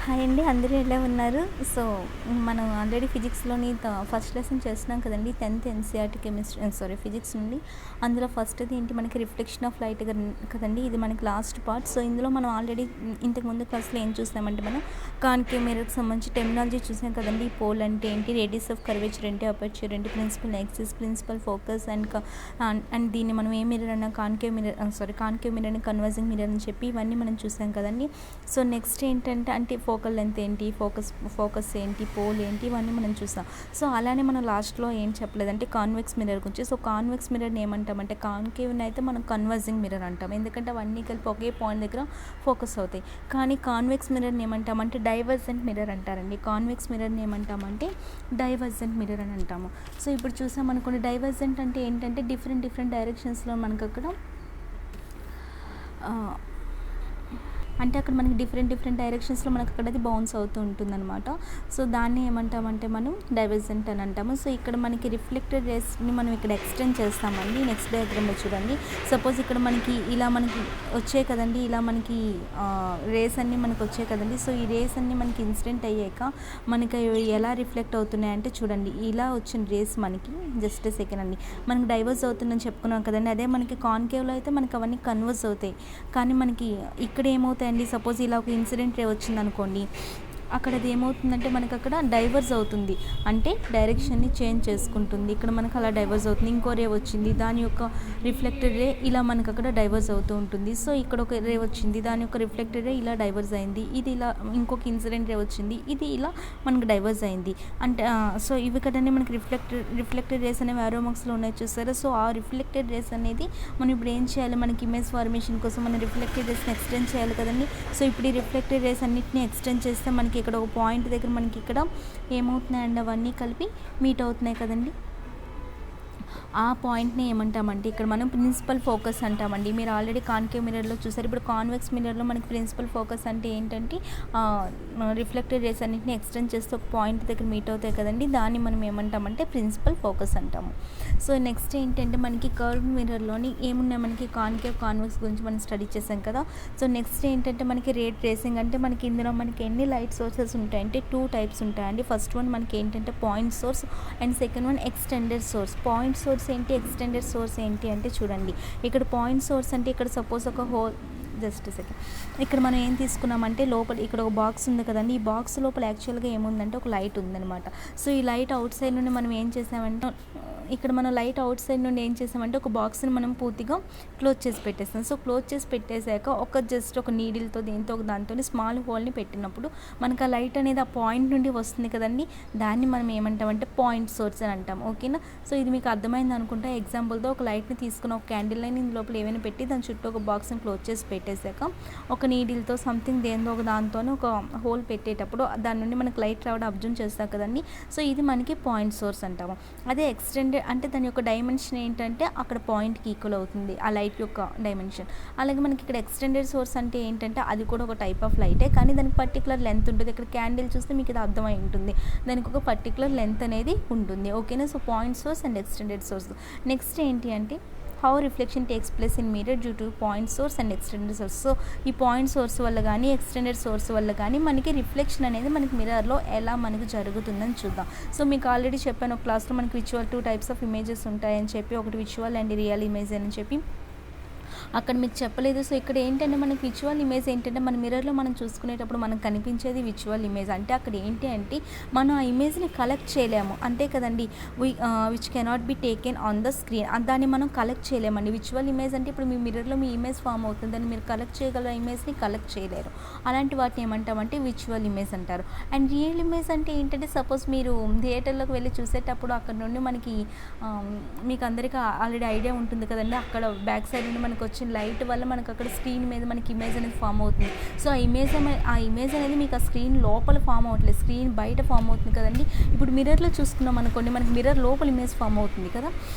Hi అండి, అందరూ ఎలా ఉన్నారు? సో, మనం ఆల్రెడీ ఫిజిక్స్‌లోని ఫస్ట్ లెసన్ చేస్తున్నాం కదండీ! 10th ఎన్‌సీఈఆర్‌టీ ఫిజిక్స్ నుండి. అందులో ఫస్ట్‌ది ఏంటి మనకి రిఫ్లెక్షన్ ఆఫ్ లైట్ కదండీ! ఇది మనకి లాస్ట్ పార్ట్. సో, ఇందులో మనం ఆల్రెడీ ఇంతకు ముందు క్లాస్‌లో ఏం చూసామంటే మనం కాన్కేవ్ మిర్రర్‌కి సంబంధించి టెర్మినాలజీ చూసాం కదండీ! పోల్ అంటే ఏంటి, రేడియస్ ఆఫ్ కర్వేచర్ ఏంటి, అపర్చర్ ఏంటి, principal axis, principal focus and దీన్ని మనం ఏ మిర్రర్ అన్నా కాన్కేవ్ మిర్రర్‌ని కన్వర్జింగ్ మిర్రర్ అని చెప్పి ఇవన్నీ మనం చూసాం కదండీ! సో, నెక్స్ట్ ఏంటంటే ఫోకల్ లెంత్ ఏంటి, ఫోకస్ ఏంటి, పోల్ ఏంటి, ఇవన్నీ మనం చూసాం. సో, అలానే మనం లాస్ట్లో ఏం చెప్పలేదంటే కాన్వెక్స్ మిర్రర్ గురించి. సో, కాన్వెక్స్ మిర్రర్ని ఏమంటామంటే కాన్కేవ్ని అయితే మనం కన్వర్జింగ్ మిర్రర్ అంటాం, ఎందుకంటే అవన్నీ కలిపి ఒకే పాయింట్ దగ్గర ఫోకస్ అవుతాయి. కానీ కాన్వెక్స్ మిర్రర్ని ఏమంటామంటే డైవర్జెంట్ మిర్రర్ అంటారండి. కాన్వెక్స్ మిర్రర్ని ఏమంటామంటే డైవర్జెంట్ మిర్రర్ అని అంటాము. సో, ఇప్పుడు చూసాం అనుకోండి, డైవర్జెంట్ అంటే ఏంటంటే డిఫరెంట్ డైరెక్షన్స్లో మనకు అక్కడ అంటే అక్కడ మనకి డిఫరెంట్ డైరెక్షన్స్లో మనకు అక్కడ అది బౌన్స్ అవుతూ ఉంటుందన్నమాట. సో, దాన్ని ఏమంటామంటే మనం డైవర్జెంట్ అని అంటాము. సో, ఇక్కడ మనకి రిఫ్లెక్టెడ్ రేస్ని మనం ఇక్కడ ఎక్స్టెండ్ చేస్తామండి. నెక్స్ట్ డయాగ్రామ్లో చూడండి. సపోజ్ ఇక్కడ మనకి ఇలా మనకి వచ్చాయి కదండి, ఇలా మనకి రేస్ అన్నీ మనకు వచ్చాయి కదండి. సో, ఈ రేస్ అన్నీ మనకి ఇన్సిడెంట్ అయ్యాక మనకి ఎలా రిఫ్లెక్ట్ అవుతున్నాయంటే చూడండి, ఇలా వచ్చిన రేస్ మనకి జస్ట్ సెకండ్ అండి మనకి డైవర్స్ అవుతుందని చెప్పుకున్నాం కదండి. అదే మనకి కాన్కేవ్లో అయితే మనకి అవన్నీ కన్వర్స్ అవుతాయి. కానీ మనకి ఇక్కడ ఏమవుతాయండి, సపోజ్ ఇలా ఒక ఇన్సిడెంట్ రే వచ్చింది అనుకోండి, అక్కడ అది ఏమవుతుందంటే మనకు అక్కడ డైవర్స్ అవుతుంది, అంటే డైరెక్షన్ని చేంజ్ చేసుకుంటుంది. ఇక్కడ మనకు అలా డైవర్స్ అవుతుంది. ఇంకో రే వచ్చింది, దాని యొక్క రిఫ్లెక్టెడ్ రే ఇలా మనకు అక్కడ డైవర్స్ అవుతూ ఉంటుంది. సో, ఇక్కడ ఒక రే వచ్చింది, దాని యొక్క రిఫ్లెక్టెడ్ రే ఇలా డైవర్స్ అయింది. ఇది ఇలా ఇంకొక ఇన్సిడెంట్ రే వచ్చింది, ఇది ఇలా మనకు డైవర్స్ అయింది. అంటే సో, ఇవి కదండి మనకి రిఫ్లెక్టెడ్ రేస్ అనేవి ఆరో మార్క్స్లో ఉన్నాయి చూసారా. సో, ఆ రిఫ్లెక్టెడ్ రేస్ అనేది మనం ఇప్పుడు ఏం చేయాలి, మనకి ఇమేజ్ ఫార్మేషన్ కోసం మనం రిఫ్లెక్టెడ్ రేస్ని ఎక్స్టెండ్ చేయాలి కదండి. సో, ఇప్పుడు ఈ రిఫ్లెక్టెడ్ రేస్ అన్నింటినీ ఎక్స్టెండ్ చేస్తే మనకి ఇక్కడ ఒక పాయింట్ దగ్గర మనకి ఇక్కడ ఏమవుతున్నాయండి, అవన్నీ కలిపి మీట్ అవుతున్నాయి కదండి. ఆ పాయింట్ని ఏమంటామంటే ఇక్కడ మనం ప్రిన్సిపల్ ఫోకస్ అంటామండి. మీరు ఆల్రెడీ కాన్కేవ్ మిర్రర్లో చూసారు. ఇప్పుడు కాన్వెక్స్ మిర్రర్లో మనకి ప్రిన్సిపల్ ఫోకస్ అంటే ఏంటంటే రిఫ్లెక్టెడ్ రేస్ అన్నింటినీ ఎక్స్టెండ్ చేస్తే ఒక పాయింట్ దగ్గర మీట్ అవుతాయి కదండి, దాన్ని మనం ఏమంటామంటే ప్రిన్సిపల్ ఫోకస్ అంటాము. సో, నెక్స్ట్ ఏంటంటే మనకి కర్వ్ మిర్రర్లోని ఏమున్నాయి, మనకి కాన్కేవ్ కాన్వెక్స్ గురించి మనం స్టడీ చేసాం కదా. సో, నెక్స్ట్ ఏంటంటే మనకి రేట్ ట్రేసింగ్ అంటే మనకి ఇందులో మనకి ఎన్ని లైట్ సోర్సెస్ ఉంటాయంటే 2 టైప్స్ ఉంటాయండి. ఫస్ట్ వన్ మనకి ఏంటంటే point source and second one extended source. Point source ఏంటి, ఎక్స్టెండెడ్ సోర్స్ ఏంటి అంటే చూడండి, ఇక్కడ పాయింట్ సోర్స్ అంటే ఇక్కడ సపోజ్ ఒక జస్ట్ సెకండ్, ఇక్కడ మనం ఏం తీసుకున్నామంటే లోపల ఇక్కడ ఒక బాక్స్ ఉంది కదండి. ఈ బాక్స్ లోపల యాక్చువల్గా ఏముందంటే ఒక లైట్ ఉందనమాట. సో, ఈ లైట్ అవుట్ సైడ్ నుండి మనం ఏం చేసామంటే ఇక్కడ మనం లైట్ అవుట్ సైడ్ నుండి ఏం చేసామంటే ఒక బాక్స్ని మనం పూర్తిగా క్లోజ్ చేసి పెట్టేస్తాం. సో, క్లోజ్ చేసి పెట్టేశాక జస్ట్ ఒక నీడిల్తో దేంతో ఒక దాంతో స్మాల్ హోల్ని పెట్టినప్పుడు మనకు ఆ లైట్ అనేది ఆ పాయింట్ నుండి వస్తుంది కదండి, దాన్ని మనం ఏమంటామంటే పాయింట్ సోర్స్ అని అంటాం. ఓకేనా. సో, ఇది మీకు అర్థమైంది అనుకుంటా. ఎగ్జాంపుల్తో ఒక లైట్ని తీసుకుని ఒక క్యాండిల్ లైన్ లోపల ఏమైనా పెట్టి దాని చుట్టూ ఒక బాక్స్ని క్లోజ్ చేసి పెట్టేశాక ఒక నీడిల్తో సంథింగ్ దేంతో ఒక దాంతోనే ఒక హోల్ పెట్టేటప్పుడు దాని నుండి మనకు లైట్ రావడం అబ్జర్వ్ చేస్తాం కదండి. సో, ఇది మనకి పాయింట్ సోర్స్ అంటాము. అదే ఎక్స్టెండెడ్ అంటే దాని యొక్క డైమెన్షన్ ఏంటంటే అక్కడ పాయింట్కి ఈక్వల్ అవుతుంది ఆ లైట్ యొక్క డైమెన్షన్. అలాగే మనకి ఇక్కడ ఎక్స్టెండెడ్ సోర్స్ అంటే ఏంటంటే అది కూడా ఒక టైప్ ఆఫ్ లైటే, కానీ దానికి పర్టికులర్ లెంత్ ఉంటుంది. ఇక్కడ క్యాండిల్ చూస్తే మీకు ఇది అర్థమై ఉంటుంది, దానికి ఒక పర్టికులర్ లెంత్ అనేది ఉంటుంది. ఓకేనా. So, point source and extended source. Next ఏంటి అంటే how reflection takes place in mirror due to point source and extended source. So, ఈ పాయింట్ సోర్స్ వల్ల కానీ ఎక్స్టెండెడ్ సోర్స్ వల్ల కానీ మనకి రిఫ్లెక్షన్ అనేది మనకి మిర్రర్లో ఎలా మనకి జరుగుతుందని చూద్దాం. సో, మీకు ఆల్రెడీ చెప్పాను క్లాస్లో మనకి విజువల్ 2 టైప్స్ ఆఫ్ ఇమేజెస్ ఉంటాయని చెప్పి, ఒకటి విజువల్ అండ్ రియల్ ఇమేజ్ అని చెప్పి అక్కడ మీకు చెప్పలేదు. సో, ఇక్కడ ఏంటంటే మనకి విజువల్ ఇమేజ్ ఏంటంటే మన మిర్రర్లో మనం చూసుకునేటప్పుడు మనకు కనిపించేది విజువల్ ఇమేజ్. అంటే అక్కడ ఏంటి అంటే మనం ఆ ఇమేజ్ని కలెక్ట్ చేయలేము, అంతే కదండి. Which cannot be taken on the screen. దాన్ని మనం కలెక్ట్ చేయలేమండి. విజువల్ ఇమేజ్ అంటే ఇప్పుడు మీ మిర్రర్లో మీ ఇమేజ్ ఫామ్ అవుతుంది, దాన్ని మీరు కలెక్ట్ చేయగల ఇమేజ్ని కలెక్ట్ చేయలేరు. అలాంటి వాటిని ఏమంటామంటే విజువల్ ఇమేజ్ అంటారు. అండ్ రియల్ ఇమేజ్ అంటే ఏంటంటే సపోజ్ మీరు థియేటర్లోకి వెళ్ళి చూసేటప్పుడు అక్కడ నుండి మనకి మీకు అందరికీ ఆల్రెడీ ఐడియా ఉంటుంది కదండి, అక్కడ బ్యాక్ సైడ్ నుండి మనకు వచ్చిన లైట్ వల్ల మనకు అక్కడ స్క్రీన్ మీద మనకి ఇమేజ్ అనేది ఫామ్ అవుతుంది. సో, ఆ ఇమేజ్ అనేది మీకు ఆ స్క్రీన్ లోపల ఫామ్ అవ్వట్లేదు, స్క్రీన్ బయట ఫామ్ అవుతుంది కదండి. ఇప్పుడు మిర్రర్లో చూసుకున్నాం అనుకోండి, మనకి మిర్రర్ లోపల ఇమేజ్ ఫామ్ అవుతుంది కదా,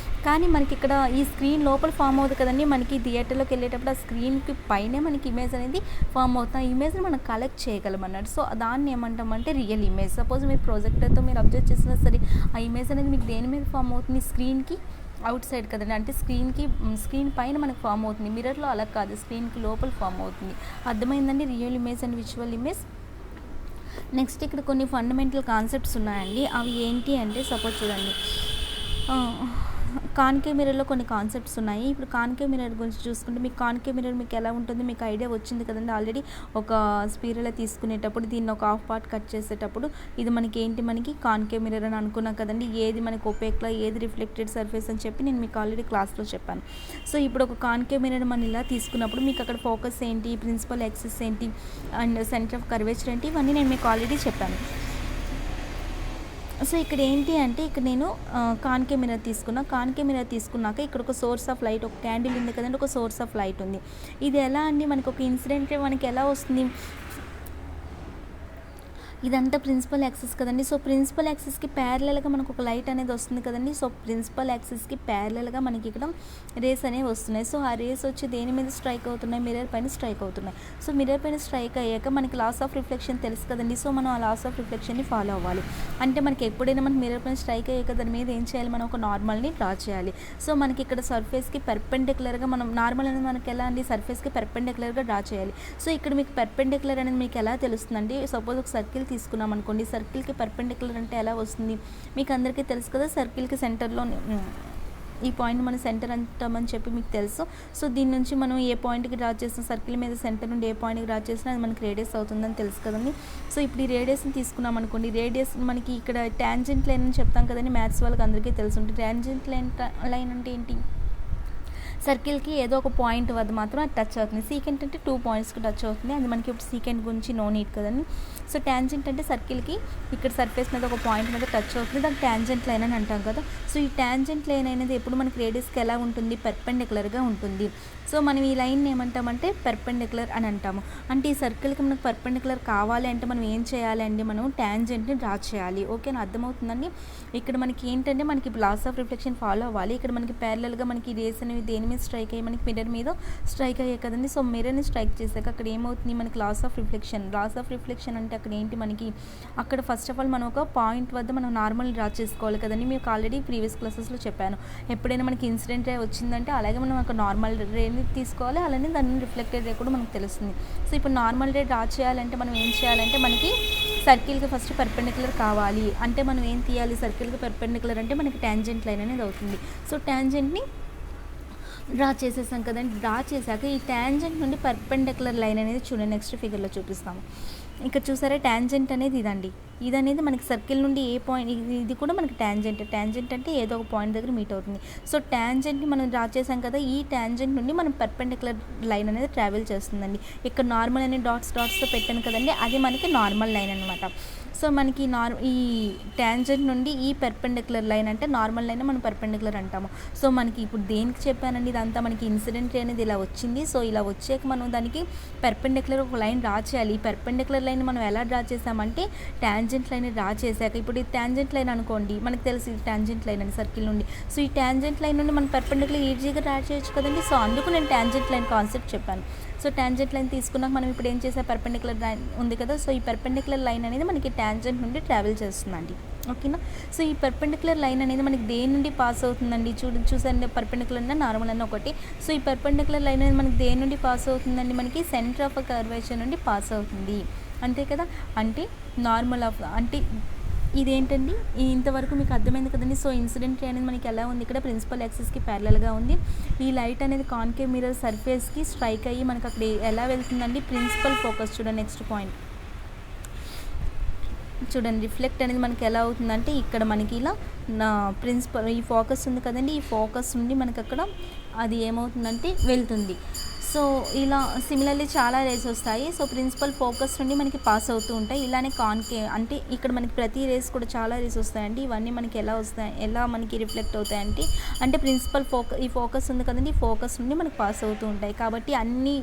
కానీ మనకి ఇక్కడ ఈ స్క్రీన్ లోపల ఫామ్ అవుతుంది కదండి. మనకి థియేటర్లోకి వెళ్ళేటప్పుడు ఆ స్క్రీన్కి పైనే మనకి ఇమేజ్ అనేది ఫామ్ అవుతుంది. ఆ ఇమేజ్ని మనం కలెక్ట్ చేయగలం అన్నట్టు. సో, దాన్ని ఏమంటామంటే రియల్ ఇమేజ్. సపోజ్ మీరు ప్రొజెక్టర్తో మీరు అబ్జర్వ్ చేసినా సరే ఆ ఇమేజ్ అనేది మీకు దేని మీద ఫామ్ అవుతుంది, స్క్రీన్కి అవుట్ సైడ్ కదండి, అంటే స్క్రీన్ పైన మనకు ఫామ్ అవుతుంది. మిర్రర్లో అలా కాదు, స్క్రీన్కి లోపల ఫామ్ అవుతుంది. అర్థమైందండి real image and visual image. Next ఇక్కడ కొన్ని ఫండమెంటల్ కాన్సెప్ట్స్ ఉన్నాయండి. అవి ఏంటి అంటే సపోజ్ చూడండి, కాన్కేవ్ మిర్రర్‌లో కొన్ని కాన్సెప్ట్స్ ఉన్నాయి. ఇప్పుడు కాన్కేవ్ మిర్రర్ గురించి చూసుకుంటే మీకు కాన్కేవ్ మిర్రర్ మీకు ఎలా ఉంటుంది మీకు ఐడియా వచ్చింది కదండీ ఆల్రెడీ. ఒక స్పీరల్ తీసుకునేటప్పుడు దీన్ని ఒక హాఫ్ పార్ట్ కట్ చేసేటప్పుడు ఇది మనకి కాన్కేవ్ మిర్రర్ అని అనుకున్నాం కదండీ. ఏది మనకి ఒపేక్‌లా ఏది రిఫ్లెక్టెడ్ సర్ఫేస్ అని చెప్పి నేను మీకు ఆల్రెడీ క్లాస్‌లో చెప్పాను. సో ఇప్పుడు ఒక కాన్కేవ్ మిర్రర్ మనం ఇలా తీసుకున్నప్పుడు మీకు అక్కడ ఫోకస్ ఏంటి, ప్రిన్సిపల్ యాక్సిస్ ఏంటి అండ్ సెంటర్ ఆఫ్ కర్వేచర్ ఏంటి, ఇవన్నీ నేను మీకు ఆల్రెడీ చెప్పాను. సో ఇక్కడ ఏంటి అంటే ఇక్కడ నేను కాన్కేవ్ మిర్రర్ తీసుకున్నాక ఇక్కడ ఒక సోర్స్ ఆఫ్ లైట్, ఒక క్యాండిల్ ఉంది కదండి, ఒక సోర్స్ ఆఫ్ లైట్ ఉంది. ఇది ఎలా అండి మనకి ఒక ఇన్సిడెంట్ మనకి ఎలా వస్తుంది, ఇదంతా ప్రిన్సిపల్ యాక్సిస్ కదండి. సో ప్రిన్సిపల్ యాక్సిస్కి ప్యారలల్గా మనకు ఒక లైట్ అనేది వస్తుంది కదండి. సో ప్రిన్సిపల్ యాక్సిస్కి ప్యారలల్గా మనకి ఇక్కడ రేస్ అనేవి వస్తున్నాయి. సో ఆ రేస్ వచ్చి దేని మీద స్ట్రైక్ అవుతున్నాయి, మిర్రర్ పైన స్ట్రైక్ అవుతున్నాయి. సో మిర్రర్ పైన స్ట్రైక్ అయ్యాక మనకి లాస్ ఆఫ్ రిఫ్లెక్షన్ తెలుసు కదండి. సో మనం ఆ లాస్ ఆఫ్ రిఫ్లెక్షన్ని ఫాలో అవ్వాలి. అంటే మనకి ఎప్పుడైనా మనకి మిర్రర్ పైన స్ట్రైక్ అయ్యాక దాని మీద ఏం చేయాలి, మనం ఒక నార్మల్ని డ్రా చేయాలి. సో మనకి ఇక్కడ సర్ఫేస్కి పెర్పెండిక్యులర్గా మనం నార్మల్ అనేది మనకి ఎలా అండి సర్ఫేస్కి పెర్పెండిక్యులర్గా డ్రా చేయాలి. సో ఇక్కడ మీకు పెర్పెండిక్యులర్ అనేది మీకు ఎలా తెలుస్తుందండి, సపోజ్ ఒక సర్కిల్ తీసుకున్నాం అనుకోండి, సర్కిల్కి పర్పెండిక్యులర్ అంటే ఎలా వస్తుంది మీకు అందరికీ తెలుసు కదా. సర్కిల్కి సెంటర్లో ఈ పాయింట్ మనం సెంటర్ అంటామని చెప్పి మీకు తెలుసు. సో దీని నుంచి మనం ఏ పాయింట్కి డ్రా చేస్తాం, సర్కిల్ మీద సెంటర్ నుండి ఏ పాయింట్కి డ్రా చేసినా అది మనకి రేడియస్ అవుతుందని తెలుసు కదండి. సో ఇప్పుడు ఈ రేడియస్ని తీసుకున్నాం అనుకోండి, రేడియస్ మనకి ఇక్కడ ట్యాంజెంట్ లైన్ అని చెప్తాం కదండి, మ్యాథ్స్ వాళ్ళకి అందరికీ తెలుసు ఉంటుంది. ట్యాంజెంట్ లైన్ అంటే ఏంటి, సర్కిల్కి ఏదో ఒక పాయింట్ వద్ద మాత్రం అది టచ్ అవుతుంది. సీకెంట్ అంటే 2 పాయింట్స్కి టచ్ అవుతుంది. అది మనకి ఇప్పుడు సీకెంట్ గురించి నో నీడ్ కదండి. సో ట్యాంజెంట్ అంటే సర్కిల్కి ఇక్కడ సర్ఫేస్ మీద ఒక పాయింట్ మీద టచ్ అవుతుంది, దానికి ట్యాంజెంట్ లైన్ అని అంటాం కదా. సో ఈ ట్యాంజెంట్ లైన్ అనేది ఎప్పుడు మనకి రేడియస్కి ఎలా ఉంటుంది, పెర్పెండిక్యులర్గా ఉంటుంది. సో మనం ఈ లైన్ ఏమంటామంటే పెర్పెండిక్యులర్ అని అంటాము. అంటే ఈ సర్కిల్కి మనకు పెర్పెండిక్యులర్ కావాలి అంటే మనం ఏం చేయాలి అండి, మనం ట్యాంజెంట్ని డ్రా చేయాలి. ఓకేనా, అర్థమవుతుందండి. ఇక్కడ మనకి ఏంటంటే మనకి లాస్ ఆఫ్ రిఫ్లెక్షన్ ఫాలో అవ్వాలి. ఇక్కడ మనకి ప్యారలల్గా మనకి రేస్ అనేవి దేని మీద స్ట్రైక్ అయ్యి మనకి మిర్రర్ మీద స్ట్రైక్ అయ్యాయి కదండి. సో మిర్రర్ని స్ట్రైక్ చేశాక అక్కడ ఏమవుతుంది మనకి లాస్ ఆఫ్ రిఫ్లెక్షన్ అంటే అక్కడ ఏంటి మనకి అక్కడ ఫస్ట్ ఆఫ్ ఆల్ మనం ఒక పాయింట్ వద్ద మనం నార్మల్ డ్రా చేసుకోవాలి కదండి. మీకు ఆల్రెడీ ప్రీవియస్ క్లాసెస్లో చెప్పాను, ఎప్పుడైనా మనకి ఇన్సిడెంట్ రే వచ్చిందంటే అలాగే మనం ఒక నార్మల్ రేని తీసుకోవాలి, అలానే దాన్ని రిఫ్లెక్టెడ్ రే కూడా మనకు తెలుస్తుంది. సో ఇప్పుడు నార్మల్ రే డ్రా చేయాలంటే మనం ఏం చేయాలంటే మనకి సర్కిల్కి ఫస్ట్ పెర్పెండిక్యులర్ కావాలి. అంటే మనం ఏం తీయాలి, సర్కిల్కి పెర్పెండిక్యులర్ అంటే మనకి ట్యాంజెంట్ లైన్ అనేది అవుతుంది. సో ట్యాంజెంట్ని డ్రా చేసేసాం కదండి. డ్రా చేశాక ఈ ట్యాంజెంట్ నుండి పర్పెండిక్యులర్ లైన్ అనేది చూడండి, నెక్స్ట్ ఫిగర్లో చూపిస్తాము. ఇక్కడ చూసారా ట్యాంజెంట్ అనేది ఇది అనేది మనకి సర్కిల్ నుండి ఏ పాయింట్, ఇది కూడా మనకి ట్యాంజెంట్ అంటే ఏదో ఒక పాయింట్ దగ్గర మీట్ అవుతుంది. సో ట్యాంజెంట్ని మనం డ్రా చేసాం కదా, ఈ ట్యాంజెంట్ నుండి మనం పర్పెండిక్యులర్ లైన్ అనేది ట్రావెల్ చేస్తుందండి. ఇక్కడ నార్మల్ అనే డాట్స్తో పెట్టాను కదండి, అది మనకి నార్మల్ లైన్ అనమాట. సో మనకి ఈ ట్యాంజెంట్ నుండి ఈ పెర్పెండిక్యులర్ లైన్ అంటే నార్మల్ లైన్ మనం పెర్పెండిక్యులర్ అంటాము. సో మనకి ఇప్పుడు దేనికి చెప్పానండి, ఇదంతా మనకి ఇన్సిడెంట్ అనేది ఇలా వచ్చింది. సో ఇలా వచ్చాక మనం దానికి పెర్పెండిక్యులర్ ఒక లైన్ డ్రా చేయాలి. ఈ పెర్పెండిక్యులర్ లైన్ మనం ఎలా డ్రా చేసామంటే ట్యాంజెంట్ లైన్ డ్రా చేశాక ఇప్పుడు ఈ ట్యాంజెంట్ లైన్ అనుకోండి, మనకు తెలుసు ఇది ట్యాంజెంట్ లైన్ అని సర్కిల్ నుండి. సో ఈ ట్యాంజెంట్ లైన్ నుండి మనం పెర్పెండిక్యులర్ ఈజీగా డ్రా చేయొచ్చు కదండి. సో అందుకు నేను ట్యాంజెంట్ లైన్ కాన్సెప్ట్ చెప్పాను. సో ట్యాంజెంట్ లైన్ తీసుకున్నాక మనం ఇప్పుడు ఏం చేసే పెర్పెండిక్యులర్ లైన్ ఉంది కదా, సో ఈ పెర్పెండిక్యులర్ లైన్ అనేది మనకి ట్యాంజెంట్ నుండి ట్రావెల్ చేస్తుందండి. ఓకేనా. సో ఈ పెర్పెండిక్యులర్ లైన్ అనేది మనకి దేని నుండి పాస్ అవుతుందండి, చూసండి పెర్పెండిక్యులర్ అన్న నార్మల్ అన్న ఒకటి. సో ఈ పెర్పెండిక్యులర్ లైన్ అనేది మనకి దేని నుండి పాస్ అవుతుందండి, మనకి సెంటర్ ఆఫ్ కర్వేచర్ నుండి పాస్ అవుతుంది, అంతే కదా. అంటే నార్మల్ ఆఫ్ అంటే ఇదేంటండి, ఇంతవరకు మీకు అర్థమైంది కదండి. సో ఇన్సిడెంట్ అనేది మనకి ఎలా ఉంది, ఇక్కడ ప్రిన్సిపల్ యాక్సిస్కి ప్యారలల్గా ఉంది. ఈ లైట్ అనేది కాన్కేవ్ మిర్రర్ సర్ఫేస్కి స్ట్రైక్ అయ్యి మనకి అక్కడ ఎలా వెళ్తుందండి, ప్రిన్సిపల్ ఫోకస్ చూడండి. నెక్స్ట్ పాయింట్ చూడండి, రిఫ్లెక్ట్ అనేది మనకి ఎలా అవుతుందంటే ఇక్కడ మనకి ఇలా ప్రిన్సిపల్ ఈ ఫోకస్ ఉంది కదండి, ఈ ఫోకస్ నుండి మనకి అక్కడ అది ఏమవుతుందంటే వెళ్తుంది. సో ఇలా సిమిలర్లీ చాలా రేస్ వస్తాయి. సో ప్రిన్సిపల్ ఫోకస్ నుండి మనకి పాస్ అవుతూ ఉంటాయి. ఇలానే కాన్కేవ్ అంటే ఇక్కడ మనకి ప్రతి రేస్ కూడా చాలా రేస్ వస్తాయండి. ఇవన్నీ మనకి ఎలా మనకి రిఫ్లెక్ట్ అవుతాయంటే అంటే ప్రిన్సిపల్ ఈ ఫోకస్ ఉంది కదండి, ఈ ఫోకస్ నుండి మనకి పాస్ అవుతూ ఉంటాయి. కాబట్టి అన్ని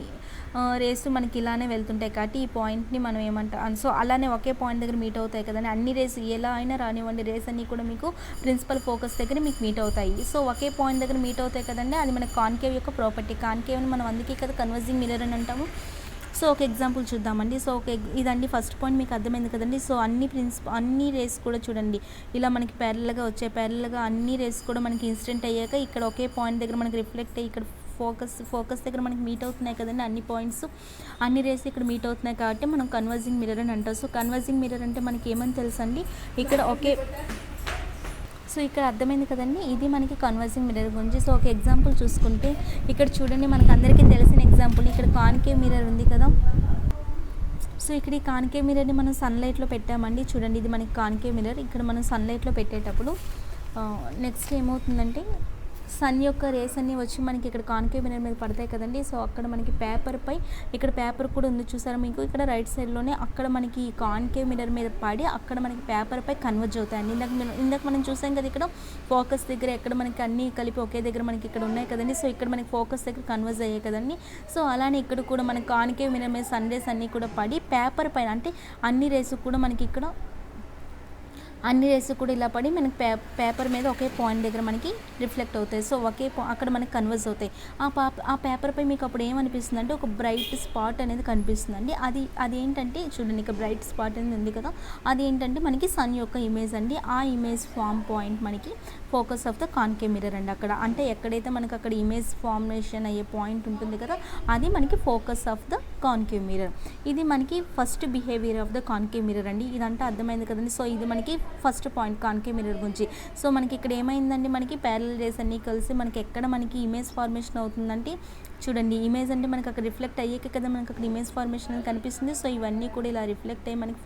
రేసు మనకి ఇలానే వెళ్తుంటాయి. కాబట్టి ఈ పాయింట్ని మనం ఏమంటాం, సో అలానే ఒకే పాయింట్ దగ్గర మీట్ అవుతాయి కదండి. అన్ని రేసు ఎలా అయినా రానివ్వండి, రేస్ అన్నీ కూడా మీకు ప్రిన్సిపల్ ఫోకస్ దగ్గర మీకు మీట్ అవుతాయి. సో ఒకే పాయింట్ దగ్గర మీట్ అవుతాయి కదండి, అది మన కాన్కేవ్ యొక్క ప్రాపర్టీ. కాన్కేవ్ని మనం అందుకే కదా కన్వర్జింగ్ మిర్రర్ అని అంటాము. సో ఒక ఎగ్జాంపుల్ చూద్దామండి. సో ఇదండి ఫస్ట్ పాయింట్, మీకు అర్థమైంది కదండి. సో అన్ని రేస్ కూడా చూడండి ఇలా మనకి ప్యారలల్గా వచ్చాయి. ప్యారలల్గా అన్ని రేస్ కూడా మనకి ఇన్సిడెంట్ అయ్యాక ఇక్కడ ఒకే పాయింట్ దగ్గర మనకి రిఫ్లెక్ట్ అయ్యి ఇక్కడ ఫోకస్ దగ్గర మనకి మీట్ అవుతున్నాయి కదండి అన్ని పాయింట్స్, అన్ని రేస్ ఇక్కడ మీట్ అవుతున్నాయి కాబట్టి మనం కన్వర్జింగ్ మిర్రర్ అని అంటారు. సో కన్వర్జింగ్ మిర్రర్ అంటే మనకి ఏమని తెలుసు అండి, ఇక్కడ ఒకే, సో ఇక్కడ అర్థమైంది కదండి, ఇది మనకి కన్వర్జింగ్ మిర్రర్ గురించి. సో ఒక ఎగ్జాంపుల్ చూసుకుంటే ఇక్కడ చూడండి, మనకు అందరికీ తెలిసిన ఎగ్జాంపుల్, ఇక్కడ కాన్కేవ్ మిర్రర్ ఉంది కదా. సో ఇక్కడ ఈ కాన్కేవ్ మిర్రర్ని మనం సన్లైట్లో పెట్టామండి. చూడండి ఇది మనకి కాన్కేవ్ మిర్రర్. ఇక్కడ మనం సన్లైట్లో పెట్టేటప్పుడు నెక్స్ట్ ఏమవుతుందంటే సన్ యొక్క రేస్ అన్నీ వచ్చి మనకి ఇక్కడ కాన్కేవ్ మిర్రర్ మీద పడతాయి కదండి. సో అక్కడ మనకి పేపర్పై, ఇక్కడ పేపర్ కూడా ఉంది చూసారా మీకు, ఇక్కడ రైట్ సైడ్లోనే అక్కడ మనకి కాన్కేవ్ మిర్రర్ మీద పడి అక్కడ మనకి పేపర్పై కన్వర్జ్ అవుతాయండి. ఇందాక మనం చూసాం కదా, ఇక్కడ ఫోకస్ దగ్గర ఎక్కడ మనకి అన్నీ కలిపి ఒకే దగ్గర మనకి ఇక్కడ ఉన్నాయి కదండి. సో ఇక్కడ మనకి ఫోకస్ దగ్గర కన్వర్జ్ అయ్యాయి కదండి. సో అలానే ఇక్కడ కూడా మనకి కాన్కేవ్ మిర్రర్ మీద సన్ రేస్ అన్నీ కూడా పడి పేపర్ పైన, అంటే అన్ని రేస్ కూడా మనకి ఇక్కడ అన్ని రేస్ కూడా ఇలా పడి మనకి పేపర్ మీద ఒకే పాయింట్ దగ్గర మనకి రిఫ్లెక్ట్ అవుతాయి. సో అక్కడ మనకి కన్వర్జ్ అవుతాయి. ఆ పేపర్పై మీకు అప్పుడు ఏమనిపిస్తుంది అంటే ఒక బ్రైట్ స్పాట్ అనేది కనిపిస్తుందండి. అది ఏంటంటే చూడండి, ఇక్కడ బ్రైట్ స్పాట్ అనేది ఉంది కదా, అది ఏంటంటే మనకి సన్ యొక్క ఇమేజ్ అండి. ఆ ఇమేజ్ ఫామ్ పాయింట్ మనకి focus of the concave mirror అండి. అక్కడ అంటే ఎక్కడైతే మనకి అక్కడ ఇమేజ్ ఫార్మేషన్ అయ్యే పాయింట్ ఉంటుంది కదా, అది మనకి focus of the concave mirror. ఇది మనకి first behaviour of the concave mirror అండి. ఇదంతా అర్థమైంది కదండి. సో ఇది మనకి ఫస్ట్ పాయింట్ కాన్కేవ్ మిర్రర్ గురించి. సో మనకి ఇక్కడ ఏమైందండి, మనకి ప్యారలల్ రేస్ అన్నీ కలిసి మనకి ఎక్కడ మనకి ఇమేజ్ ఫార్మేషన్ అవుతుందంటే చూడండి, ఇమేజ్ అంటే మనకి అక్కడ రిఫ్లెక్ట్ అయ్యాక కదా మనకి అక్కడ ఇమేజ్ ఫార్మేషన్ అనేది కనిపిస్తుంది. సో ఇవన్నీ కూడా ఇలా రిఫ్లెక్ట్ అయ్యి మనకి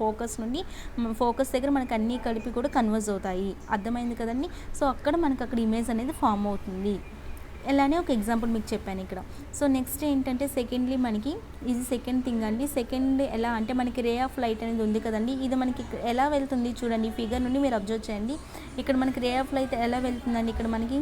ఫోకస్ దగ్గర మనకి అన్నీ కలిపి కూడా కన్వర్జ్ అవుతాయి. అర్థమైంది కదండి. సో అక్కడ మనకి అక్కడ ఇమేజ్ అనేది ఫామ్ అవుతుంది. ఇలానే ఒక ఎగ్జాంపుల్ మీకు చెప్పాను ఇక్కడ. సో నెక్స్ట్ ఏంటంటే సెకండ్లీ మనకి ఇది సెకండ్ థింగ్ అండి. సెకండ్ ఎలా అంటే మనకి రే ఆఫ్ లైట్ అనేది ఉంది కదండి, ఇది మనకి ఎలా వెళ్తుంది చూడండి, ఫిగర్ నుండి మీరు అబ్జర్వ్ చేయండి. ఇక్కడ మనకి రే ఆఫ్ లైట్ ఎలా వెళ్తుందండి, ఇక్కడ మనకి.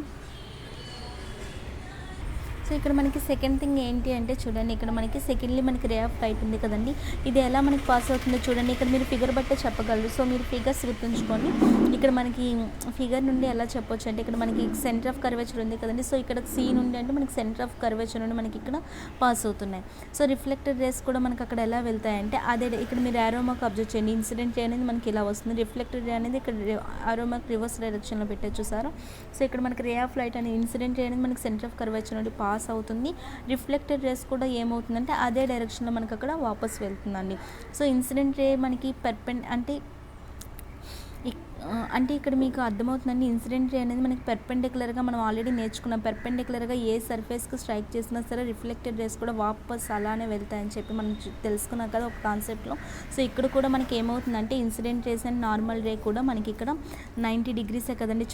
సో ఇక్కడ మనకి సెకండ్ థింగ్ ఏంటి అంటే చూడండి, ఇక్కడ మనకి సెకండ్లీ మనకి రే ఆఫ్ లైట్ ఉంది కదండి, ఇది ఎలా మనకి పాస్ అవుతుందో చూడండి. ఇక్కడ మీరు ఫిగర్ బట్టే చెప్పగలరు. సో మీరు ఫిగర్స్ గుర్తుంచుకొని ఇక్కడ మనకి ఫిగర్ నుండి ఎలా చెప్పొచ్చు అంటే ఇక్కడ మనకి సెంటర్ ఆఫ్ కర్వేచర్ ఉంది కదండి. సో ఇక్కడ సి నుండి అంటే మనకి సెంటర్ ఆఫ్ కర్వేచర్ నుండి మనకి ఇక్కడ పాస్ అవుతున్నాయి. సో రిఫ్లెక్టెడ్ రేస్ కూడా మనకి అక్కడ ఎలా వెళ్తాయంటే అదే ఇక్కడ మీరు ఆరో మార్క్ అబ్జర్వ్ చేయండి. ఇన్సిడెంట్ రే అనేది మనకి ఇలా వస్తుంది, రిఫ్లెక్టెడ్ రే అనేది ఇక్కడ ఆరో మార్క్ రివర్స్ డైరెక్షన్లో పెట్టచ్చు సార్. సో ఇక్కడ మనకి రే ఆఫ్ లైట్ అనేది ఇన్సిడెంట్ రే అనేది మనకి సెంటర్ ఆఫ్ కర్వేచర్ నుండి పాస్ అవుతుంది. రిఫ్లెక్టెడ్ రేస్ కూడా ఏమవుతుందంటే అదే డైరెక్షన్లో మనకి అక్కడ వాపస్ వెళ్తుందండి. సో ఇన్సిడెంట్ రే మనకి అంటే ఇక్కడ మీకు అర్థమవుతుందండి, ఇన్సిడెంట్ రే అనేది మనకి పెర్పెండిక్యులర్గా మనం ఆల్రెడీ నేర్చుకున్నాం. పెర్పెండిక్యులర్గా ఏ సర్ఫేస్కి స్ట్రైక్ చేసినా సరే రిఫ్లెక్టెడ్ రేస్ కూడా వాపస్ అలానే వెళ్తాయని చెప్పి మనం తెలుసుకున్నాం కదా ఒక కాన్సెప్ట్లో. సో ఇక్కడ కూడా మనకి ఏమవుతుందంటే ఇన్సిడెంట్ రేస్ అండ్ నార్మల్ రే కూడా మనకి ఇక్కడ 90 డిగ్రీసే కదండి.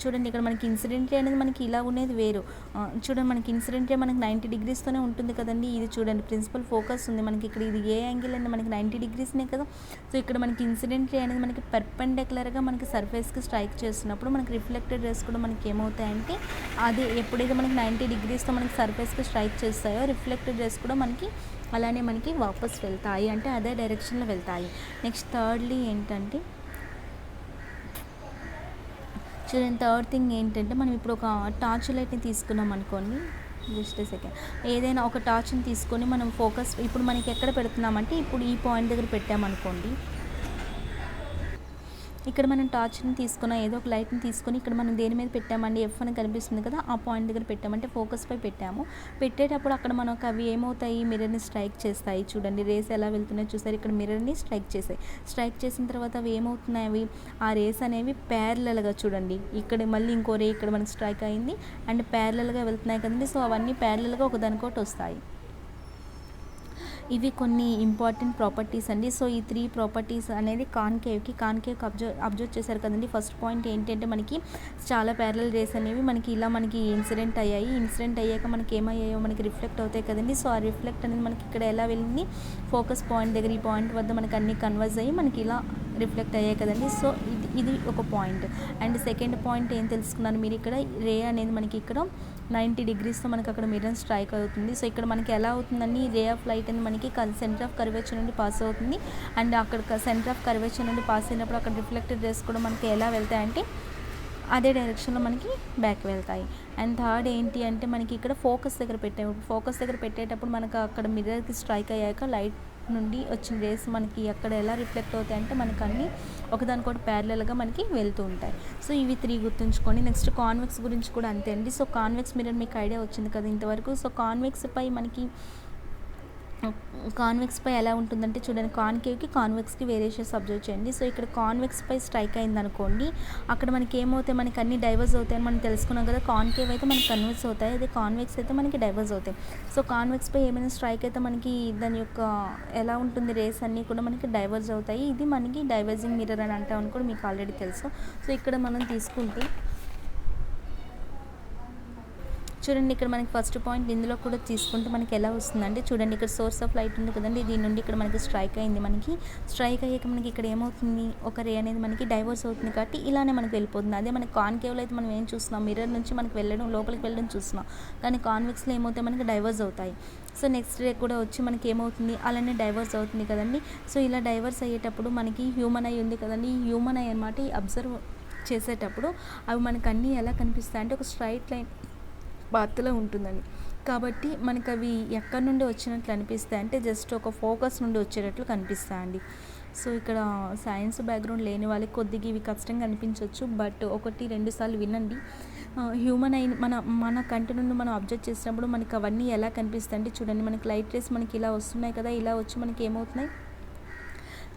చూడండి ఇక్కడ మనకి ఇన్సిడెంట్ రే అనేది మనకి ఇలా ఉండేది వేరు. చూడండి మనకి ఇన్సిడెంట్ రే మనకి 90 డిగ్రీస్తోనే ఉంటుంది కదండి. ఇది చూడండి ప్రిన్సిపల్ ఫోకస్ ఉంది మనకి ఇక్కడ, ఇది ఏ యాంగిల్ అంటే మనకి 90 డిగ్రీస్నే కదా. సో ఇక్కడ మనకి ఇన్సిడెంట్ రే అనేది మనకి పెర్పెండిక్యులర్గా మనకి సర్ఫేస్కి స్ట్రైక్ చేస్తున్నప్పుడు మనకి రిఫ్లెక్టెడ్ రేస్ కూడా మనకి ఏమవుతాయంటే అది ఎప్పుడైతే మనకి 90 డిగ్రీస్తో మనకి సర్ఫేస్కి స్ట్రైక్ చేస్తాయో రిఫ్లెక్టెడ్ రేస్ కూడా మనకి అలానే మనకి వాపస్ వెళ్తాయి, అంటే అదే డైరెక్షన్లో వెళ్తాయి. నెక్స్ట్ థర్డ్లీ ఏంటంటే చూడండి, థర్డ్ థింగ్ ఏంటంటే మనం ఇప్పుడు ఒక టార్చ్ లైట్ని తీసుకున్నాం అనుకోండి, జస్ట్ సెకండ్, ఏదైనా ఒక టార్చ్ని తీసుకొని మనం ఫోకస్ ఇప్పుడు మనకి ఎక్కడ పెడుతున్నామంటే ఇప్పుడు ఈ పాయింట్ దగ్గర పెట్టామనుకోండి. ఇక్కడ మనం టార్చ్ని తీసుకున్న ఏదో ఒక లైట్ని తీసుకొని ఇక్కడ మనం దేని మీద పెట్టామండి, ఎఫ్ అని కనిపిస్తుంది కదా, ఆ పాయింట్ దగ్గర పెట్టామంటే ఫోకస్ పై పెట్టాము. పెట్టేటప్పుడు అక్కడ మనకు అవి ఏమవుతాయి, మిర్రర్ని స్ట్రైక్ చేస్తాయి. చూడండి రేస్ ఎలా వెళ్తున్నాయి చూసారు, ఇక్కడ మిర్రర్ని స్ట్రైక్ చేసాయి. స్ట్రైక్ చేసిన తర్వాత అవి ఏమవుతున్నాయి, అవి ఆ రేస్ అనేవి ప్యారలల్గా చూడండి, ఇక్కడ మళ్ళీ ఇంకో రే ఇక్కడ మనకి స్ట్రైక్ అయింది అండ్ ప్యారలల్గా వెళ్తున్నాయి కదండి. సో అవన్నీ ప్యారలల్గా ఒకదానికొకటి వస్తాయి. ఇవి కొన్ని ఇంపార్టెంట్ ప్రాపర్టీస్ అండి. సో ఈ 3 ప్రాపర్టీస్ అనేది కాన్కేవ్కి అబ్జర్వ్ చేశారు కదండి. ఫస్ట్ పాయింట్ ఏంటంటే మనకి చాలా ప్యారలల్ రేస్ అనేవి మనకి ఇలా మనకి ఇన్సిడెంట్ అయ్యాక మనకి ఏమయ్యాయో మనకి రిఫ్లెక్ట్ అవుతాయి కదండి. సో ఆ రిఫ్లెక్ట్ అనేది మనకి ఇక్కడ ఎలా వెళ్ళింది, ఫోకస్ పాయింట్ దగ్గర ఈ పాయింట్ వద్ద మనకి అన్ని కన్వర్జ్ అయ్యి మనకి ఇలా రిఫ్లెక్ట్ అయ్యాయి కదండి. సో ఇది ఒక పాయింట్. అండ్ సెకండ్ పాయింట్ ఏం తెలుసుకున్నారు మీరు, ఇక్కడ రే అనేది మనకి ఇక్కడ 90 డిగ్రీస్తో మనకి అక్కడ మిర్రర్ స్ట్రైక్ అవుతుంది. సో ఇక్కడ మనకి ఎలా అవుతుందండి, రే ఆఫ్ లైట్ అనేది మనకి సెంటర్ ఆఫ్ కర్వేచర్ నుండి పాస్ అవుతుంది అండ్ అక్కడ సెంటర్ ఆఫ్ కర్వేచర్ నుండి పాస్ అయినప్పుడు అక్కడ రిఫ్లెక్టెడ్ రేస్ కూడా మనకి ఎలా వెళ్తాయంటే అదే డైరెక్షన్లో మనకి బ్యాక్ వెళ్తాయి. అండ్ థర్డ్ ఏంటి అంటే మనకి ఇక్కడ ఫోకస్ దగ్గర పెట్టేటప్పుడు మనకు అక్కడ మిర్రర్కి స్ట్రైక్ అయ్యాక నుండి వచ్చిన రేస్ మనకి అక్కడ ఎలా రిఫ్లెక్ట్ అవుతాయి అంటే మనకు అన్నీ ఒకదానికొకటి ప్యారలల్గా మనకి వెళ్తూ ఉంటాయి. సో ఇవి 3 గుర్తుంచుకోండి. నెక్స్ట్ కాన్వెక్స్ గురించి కూడా అంతే అండి. సో కాన్వెక్స్ మిర్రర్ మీకు ఐడియా వచ్చింది కదా ఇంతవరకు. సో కాన్వెక్స్ పై ఎలా ఉంటుందంటే చూడండి, కాన్కేవ్కి కాన్వెక్స్కి వేరియేషన్స్ అబ్జర్వ్ చేయండి. సో ఇక్కడ కాన్వెక్స్ పై స్ట్రైక్ అయింది అనుకోండి, అక్కడ మనకి ఏమవుతాయి, మనకి అన్ని డైవర్స్ అవుతాయని మనం తెలుసుకున్నాం కదా. కాన్కేవ్ అయితే మనకి కన్వెక్స్ అవుతాయి, అదే కాన్వెక్స్ అయితే మనకి డైవర్స్ అవుతాయి. సో కాన్వెక్స్ పై ఏమైనా స్ట్రైక్ అయితే మనకి దాని యొక్క ఎలా ఉంటుంది, రేస్ అన్నీ కూడా మనకి డైవర్స్ అవుతాయి. ఇది మనకి డైవర్జింగ్ మిర్రర్ అని అంటామని కూడా మీకు ఆల్రెడీ తెలుసు. సో ఇక్కడ మనం తీసుకుంటే చూడండి, ఇక్కడ మనకి ఫస్ట్ పాయింట్ ఇందులో కూడా తీసుకుంటే మనకి ఎలా వస్తుందంటే చూడండి, ఇక్కడ సోర్స్ ఆఫ్ లైట్ ఉంది కదండి, దీని నుండి ఇక్కడ మనకి స్ట్రైక్ అయింది. మనకి స్ట్రైక్ అయ్యాక మనకి ఇక్కడ ఏమవుతుంది, ఒక రే అనేది మనకి డైవర్స్ అవుతుంది కాబట్టి ఇలానే మనకి వెళ్ళిపోతుంది. అదే మనకి కాన్కేవ్లో అయితే మనం ఏం చూస్తున్నాం, మిర్రర్ నుంచి మనకి వెళ్ళడం, లోపలికి వెళ్ళడం చూస్తున్నాం. కానీ కాన్వెక్స్లో ఏమవుతాయి, మనకి డైవర్స్ అవుతాయి. సో నెక్స్ట్ రే కూడా వచ్చి మనకి ఏమవుతుంది, అలానే డైవర్స్ అవుతుంది కదండి. సో ఇలా డైవర్స్ అయ్యేటప్పుడు మనకి హ్యూమన్ ఐ ఉంది కదండి, ఈ హ్యూమన్ ఐ అనమాట ఈ అబ్జర్వ్ చేసేటప్పుడు అవి మనకు అన్నీ ఎలా కనిపిస్తాయి అంటే ఒక స్ట్రైట్ లైన్ పాత్రలో ఉంటుందండి. కాబట్టి మనకు అవి ఎక్కడి నుండి వచ్చినట్లు అనిపిస్తాయి అంటే జస్ట్ ఒక ఫోకస్ నుండి వచ్చేటట్లు కనిపిస్తాయండి. సో ఇక్కడ సైన్స్ బ్యాక్గ్రౌండ్ లేని వాళ్ళకి కొద్దిగా ఇవి కష్టంగా అనిపించవచ్చు, బట్ 1-2 సార్లు వినండి. హ్యూమన్ ఐ మన కంటి నుండి మనం అబ్జర్వ్ చేసినప్పుడు మనకి అవన్నీ ఎలా కనిపిస్తాయి అంటే చూడండి, మనకి లైట్ రేస్ మనకి ఇలా వస్తున్నాయి కదా, ఇలా వచ్చి మనకి ఏమవుతున్నాయి,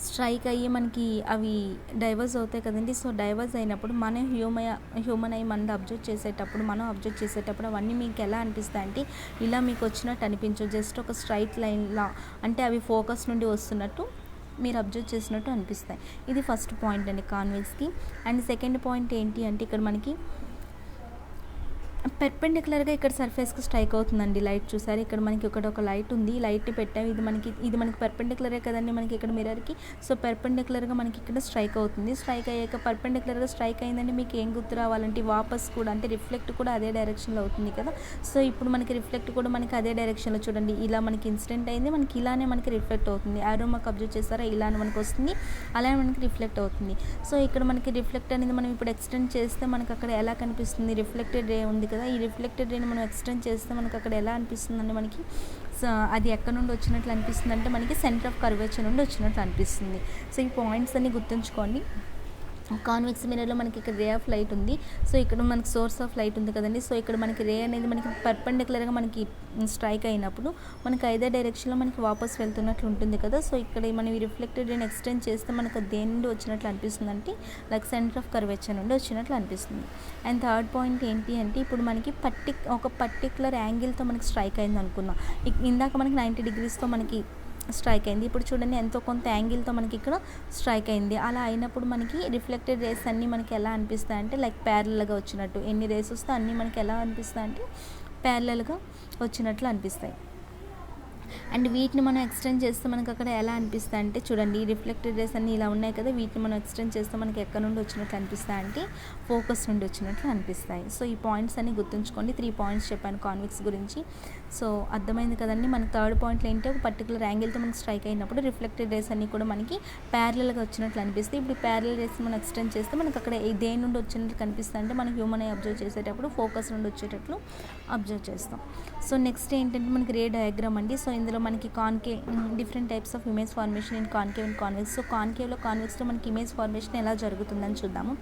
స్ట్రైక్ అయ్యి మనకి అవి డైవర్స్ అవుతాయి కదండి. సో డైవర్స్ అయినప్పుడు మన హ్యూమన్ ఐ మనం అబ్జర్వ్ చేసేటప్పుడు అవన్నీ మీకు ఎలా అనిపిస్తాయి అంటే ఇలా మీకు వచ్చినట్టు అనిపించవు, జస్ట్ ఒక స్ట్రైట్ లైన్లా, అంటే అవి ఫోకస్ నుండి వస్తున్నట్టు మీరు అబ్జర్వ్ చేసినట్టు అనిపిస్తాయి. ఇది ఫస్ట్ పాయింట్ అండి కాన్వెక్స్కి. అండ్ సెకండ్ పాయింట్ ఏంటి అంటే ఇక్కడ మనకి పెర్పెండిక్యులర్గా ఇక్కడ సర్ఫేస్కి స్ట్రైక్ అవుతుందండి లైట్. చూసారు, ఇక్కడ మనకి ఒక లైట్ ఉంది, లైట్ పెట్టాము, ఇది మనకి పెర్పెండిక్యులరే కదండి మనకి ఇక్కడ మిర్రర్కి. సో పెర్పెండిక్యులర్గా మనకి ఇక్కడ స్ట్రైక్ అవుతుంది. స్ట్రైక్ అయ్యాక పెర్పెండిక్యులర్గా స్ట్రైక్ అయిందంటే మీకు ఏం గుర్తు రావాలంటే వాపస్ కూడా అంటే రిఫ్లెక్ట్ కూడా అదే డైరెక్షన్లో అవుతుంది కదా. సో ఇప్పుడు మనకి రిఫ్లెక్ట్ కూడా మనకి అదే డైరెక్షన్లో చూడండి, ఇలా మనకి ఇన్సిడెంట్ అయింది, మనకి ఇలానే మనకి రిఫ్లెక్ట్ అవుతుంది. యారో మాకు అబ్జర్వ్ చేస్తారా, ఇలానే మనకి వస్తుంది, అలానే మనకి రిఫ్లెక్ట్ అవుతుంది. సో ఇక్కడ మనకి రిఫ్లెక్ట్ అనేది మనం ఇప్పుడు ఎక్స్టెండ్ చేస్తే మనకి అక్కడ ఎలా కనిపిస్తుంది, రిఫ్లెక్టెడ్ రే ఉంది కదా, ఈ రిఫ్లెక్టెడ్ రేని మనం ఎక్స్టెండ్ చేస్తే మనకి అక్కడ ఎలా అనిపిస్తుందండి, మనకి అది ఎక్కడ నుండి వచ్చినట్లు అనిపిస్తుంది అంటే మనకి సెంటర్ ఆఫ్ కర్వేచర్ నుండి వచ్చినట్లు అనిపిస్తుంది. సో ఈ పాయింట్స్ అన్ని గుర్తుంచుకోండి. కాన్వెక్స్ మిర్రర్లో మనకి ఇక్కడ రే ఆఫ్ లైట్ ఉంది, సో ఇక్కడ మనకి సోర్స్ ఆఫ్ లైట్ ఉంది కదండి. సో ఇక్కడ మనకి రే అనేది మనకి పర్పెండిక్యులర్గా మనకి స్ట్రైక్ అయినప్పుడు మనకి ఐదే డైరెక్షన్లో మనకి వాపస్ వెళ్తున్నట్లు ఉంటుంది కదా. సో ఇక్కడ మనం ఈ రిఫ్లెక్టెడ్ రేని ఎక్స్టెండ్ చేస్తే మనకు దేని నుండి వచ్చినట్లు అనిపిస్తుంది అంటే లైక్ సెంటర్ ఆఫ్ కర్వేచర్ నుండి వచ్చినట్లు అనిపిస్తుంది. అండ్ థర్డ్ పాయింట్ ఏంటి అంటే ఇప్పుడు మనకి ఒక పర్టిక్యులర్ యాంగిల్తో మనకి స్ట్రైక్ అయింది అనుకున్నాం. ఇందాక మనకి 90 degreesతో మనకి స్ట్రైక్ అయింది, ఇప్పుడు చూడండి ఎంతో కొంత యాంగిల్తో మనకి ఇక్కడ స్ట్రైక్ అయింది. అలా అయినప్పుడు మనకి రిఫ్లెక్టెడ్ రేస్ అన్నీ మనకి ఎలా అనిపిస్తాయి అంటే లైక్ ప్యారలల్గా వచ్చినట్టు, ఎన్ని రేస్ వస్తే అన్నీ మనకి ఎలా అనిపిస్తాయి అంటే ప్యారలల్గా వచ్చినట్లు అనిపిస్తాయి. అండ్ వీటిని మనం ఎక్స్టెండ్ చేస్తే మనకి అక్కడ ఎలా అనిపిస్తాయి అంటే చూడండి, ఈ రిఫ్లెక్టెడ్ రేస్ అన్నీ ఇలా ఉన్నాయి కదా, వీటిని మనం ఎక్స్టెండ్ చేస్తే మనకి ఎక్కడ నుండి వచ్చినట్లు అనిపిస్తాయి అంటే ఫోకస్ నుండి వచ్చినట్లు అనిపిస్తాయి. సో ఈ పాయింట్స్ అన్ని గుర్తుంచుకోండి. 3 పాయింట్స్ చెప్పాను కాన్వెక్స్ గురించి. సో అర్థమైంది కదండి. మనకి థర్డ్ పాయింట్లో ఏంటి, ఒక పర్టికులర్ యాంగిల్తో మనకి స్ట్రైక్ అయినప్పుడు రిఫ్లెక్టెడ్ రేస్ అన్నీ కూడా మనకి ప్యారలల్గా వచ్చినట్లు అనిపిస్తాయి. ఇప్పుడు ప్యారలల్ రేస్ మనం ఎక్స్టెండ్ చేస్తే మనకి అక్కడ దేని నుండి వచ్చినట్లు కనిపిస్తాయి అంటే మనం హ్యూమన్ ఐ అబ్జర్వ్ చేసేటప్పుడు ఫోకస్ నుండి వచ్చేటట్లు అబ్జర్వ్ చేస్తాం. సో నెక్స్ట్ ఏంటంటే మనకి రే డయాగ్రామ్ అండి. సో ఇందులో మనకి different types of image formation in concave and convex. So కాన్కేవ్లో కాన్వెక్స్లో మనకి ఇమేజ్ ఫార్మేషన్ ఎలా జరుగుతుందని చూద్దాము.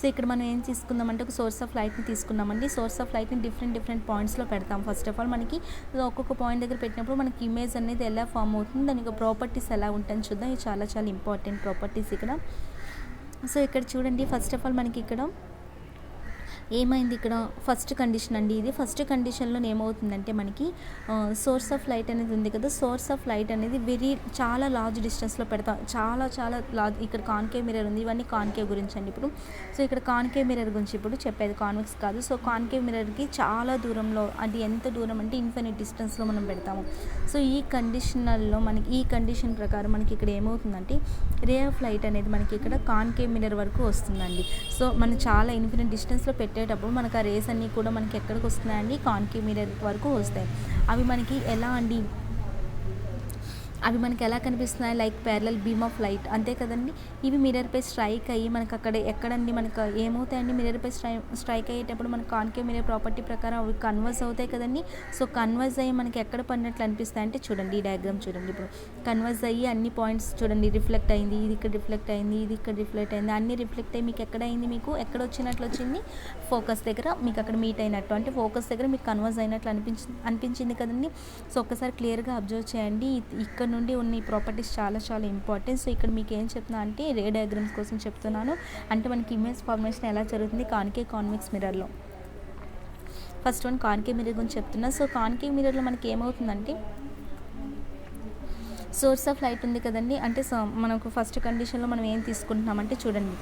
సో ఇక్కడ మనం ఏం తీసుకుందామంటే ఒక సోర్స్ ఆఫ్ లైట్ని తీసుకున్నామండి. సోర్స్ ఆఫ్ లైట్ని డిఫరెంట్ పాయింట్స్లో పెడతాం. ఫస్ట్ ఆఫ్ ఆల్ మనకి ఒక్కొక్క పాయింట్ దగ్గర పెట్టినప్పుడు మనకి ఇమేజ్ అనేది ఎలా ఫామ్ అవుతుంది, దానికి ప్రాపర్టీస్ ఎలా ఉంటాయని చూద్దాం. ఇది చాలా ఇంపార్టెంట్ ప్రాపర్టీస్ ఇక్కడ. సో ఇక్కడ చూడండి, ఫస్ట్ ఆఫ్ ఆల్ మనకి ఇక్కడ ఏమైంది, ఇక్కడ ఫస్ట్ కండిషన్ అండి. ఇది ఫస్ట్ కండిషన్లో ఏమవుతుందంటే మనకి సోర్స్ ఆఫ్ లైట్ అనేది ఉంది కదా, సోర్స్ ఆఫ్ లైట్ అనేది చాలా లార్జ్ డిస్టెన్స్లో పెడతాం. చాలా లార్జ్. ఇక్కడ కాన్కేవ్ మిర్రర్ ఉంది, ఇవన్నీ కాన్కేవ్ గురించి అండి ఇప్పుడు. సో ఇక్కడ కాన్కేవ్ మిర్రర్ గురించి ఇప్పుడు చెప్పేది, కాన్వెక్స్ కాదు. సో కాన్కేవ్ మిర్రర్కి చాలా దూరంలో, అది ఎంత దూరం అంటే ఇన్ఫినిట్ డిస్టెన్స్లో మనం పెడతాము. సో ఈ కండిషన్ ప్రకారం మనకి ఇక్కడ ఏమవుతుందంటే రే ఆఫ్ లైట్ అనేది మనకి ఇక్కడ కాన్కేవ్ మిర్రర్ వరకు వస్తుందండి. సో మనం చాలా ఇన్ఫినిట్ డిస్టెన్స్లో పెట్టేటప్పుడు మనకు ఆ రేస్ అన్నీ కూడా మనకి ఎక్కడికి వస్తున్నాయండి, కాన్కేవ్ మిర్రర్ వరకు వస్తాయి. అవి మనకి ఎలా అండి, అవి మనకి ఎలా కనిపిస్తున్నాయి, like parallel beam of light, అంతే కదండి. ఇవి మిర్రర్పై స్ట్రైక్ అయ్యి మనకు అక్కడ ఎక్కడండి మనకు ఏమవుతాయండి, మిర్రర్పై స్ట్రైక్ అయ్యేటప్పుడు మనకు కాన్కేవ్ మిర్రర్ ప్రాపర్టీ ప్రకారం అవి కన్వర్స్ అవుతాయి కదండి. సో కన్వర్స్ అయ్యి మనకి ఎక్కడ పడినట్లు అనిపిస్తాయి అంటే చూడండి, ఈ డయాగ్రామ్ చూడండి. ఇప్పుడు కన్వర్స్ అయ్యి అన్ని పాయింట్స్ చూడండి, రిఫ్లెక్ట్ అయింది, ఇది ఇక్కడ రిఫ్లెక్ట్ అయింది, ఇది ఇక్కడ రిఫ్లెక్ట్ అయింది, అన్ని రిఫ్లెక్ట్ అయ్యి మీకు ఎక్కడ అయింది, మీకు ఎక్కడ వచ్చినట్లు వచ్చింది, ఫోకస్ దగ్గర మీకు అక్కడ మీట్ అయినట్టు, అంటే ఫోకస్ దగ్గర మీకు కన్వర్స్ అయినట్లు అనిపించింది కదండి. సో ఒక్కసారి క్లియర్గా అబ్జర్వ్ చేయండి. ఇక్కడ నుండి ఉన్న ఈ ప్రాపర్టీస్ చాలా చాలా ఇంపార్టెంట్. సో ఇక్కడ మీకు ఏం చెప్తున్నా అంటే రే డయాగ్రామ్స్ కోసం చెప్తున్నాను. అంటే మనకి ఇమేజ్ ఫార్మేషన్ ఎలా జరుగుతుంది కాన్కేవ్ కాన్వెక్స్ మిర్రర్లో. ఫస్ట్ వన్ కాన్కేవ్ మిర్రర్ గురించి చెప్తున్నా. సో కాన్కేవ్ మిర్రర్లో మనకి ఏమవుతుందంటే సోర్స్ ఆఫ్ లైట్ ఉంది కదండి. అంటే మనకు ఫస్ట్ కండిషన్లో మనం ఏం తీసుకుంటున్నామంటే చూడండి,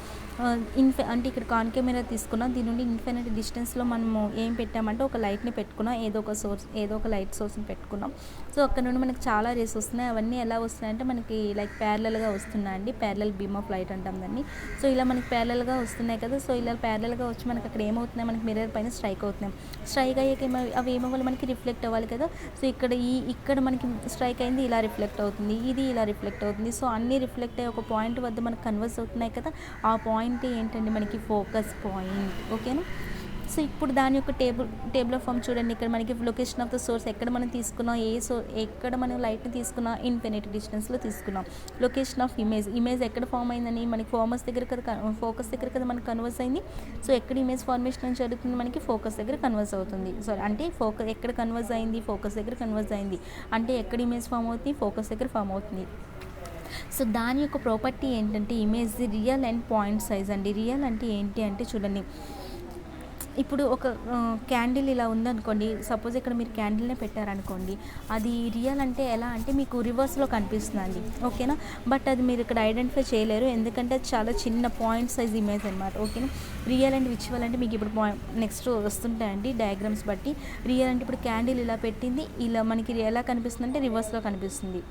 అంటే ఇక్కడ కాన్కేవ్ మిర్రర్ తీసుకున్నాం, దీని నుండి ఇన్ఫినిట్ డిస్టెన్స్లో మనము ఏం పెట్టామంటే ఒక లైట్ని పెట్టుకున్నాం, ఏదో ఒక లైట్ సోర్స్ని పెట్టుకున్నాం. సో అక్కడ నుండి మనకి చాలా రేస్ వస్తున్నాయి. అవన్నీ ఎలా వస్తున్నాయంటే మనకి లైక్ ప్యారలల్గా వస్తున్నాయండి, ప్యారలల్ బీమ్ ఆఫ్ లైట్ అంటాం దాన్ని. సో ఇలా మనకి ప్యారలల్గా వస్తున్నాయి కదా. సో ఇలా ప్యారలల్గా వచ్చి మనకి అక్కడ ఏమవుతున్నాయి, మనకి మిర్రర్ పైన స్ట్రైక్ అవుతున్నాయి. స్ట్రైక్ అయ్యాక అవి ఏమవ్వాలి, మనకి రిఫ్లెక్ట్ అవ్వాలి కదా. సో ఇక్కడ మనకి స్ట్రైక్ అయింది, ఇలా రిఫ్లెక్ట్ అవుతుంది, ఇది ఇలా రిఫ్లెక్ట్ అవుతుంది. సో అన్నీ రిఫ్లెక్ట్ అయ్యి ఒక పాయింట్ వద్ద మనకు కన్వర్స్ అవుతున్నాయి కదా. ఆ పాయింట్ ఏంటండి, మనకి ఫోకస్ పాయింట్. ఓకేనా. సో ఇప్పుడు దాని యొక్క టేబుల్ ఆఫ్ ఫామ్ చూడండి. ఇక్కడ మనకి లొకేషన్ ఆఫ్ ద సోర్స్ ఎక్కడ మనం తీసుకున్నాం, ఎక్కడ మనం లైట్ని తీసుకున్నాం, ఇన్ఫినిటీ డిస్టెన్స్లో తీసుకున్నాం. లొకేషన్ ఆఫ్ ఇమేజ్ ఎక్కడ ఫామ్ అయిందని మనకి ఫోకస్ దగ్గర కదా మనకి కన్వర్స్ అయింది. సో ఎక్కడ ఇమేజ్ ఫార్మేషన్ జరుగుతుంది, మనకి ఫోకస్ దగ్గర కన్వర్స్ అవుతుంది. సో అంటే ఎక్కడ కన్వర్స్ అయింది, ఫోకస్ దగ్గర కన్వర్స్ అయింది. అంటే ఎక్కడ ఇమేజ్ ఫామ్ అవుతుంది, ఫోకస్ దగ్గర ఫామ్ అవుతుంది. సో దాని యొక్క ప్రాపర్టీ ఏంటంటే image real and point size అండి. రియల్ అంటే ఏంటి అంటే చూడండి, ఇప్పుడు ఒక క్యాండిల్ ఇలా ఉందనుకోండి, సపోజ్ ఇక్కడ మీరు క్యాండిల్నే పెట్టారనుకోండి, అది రియల్ అంటే ఎలా అంటే మీకు రివర్స్లో కనిపిస్తుందండి. ఓకేనా. బట్ అది మీరు ఇక్కడ ఐడెంటిఫై చేయలేరు, ఎందుకంటే అది చాలా చిన్న పాయింట్ సైజ్ ఇమేజ్ అనమాట. ఓకేనా. రియల్ అండ్ విచువల్ అంటే మీకు ఇప్పుడు నెక్స్ట్ వస్తుంటాయండి డయాగ్రామ్స్ బట్టి. రియల్ అంటే ఇప్పుడు క్యాండిల్ ఇలా పెట్టింది, ఇలా మనకి ఎలా కనిపిస్తుంది అంటే రివర్స్లో కనిపిస్తుంది.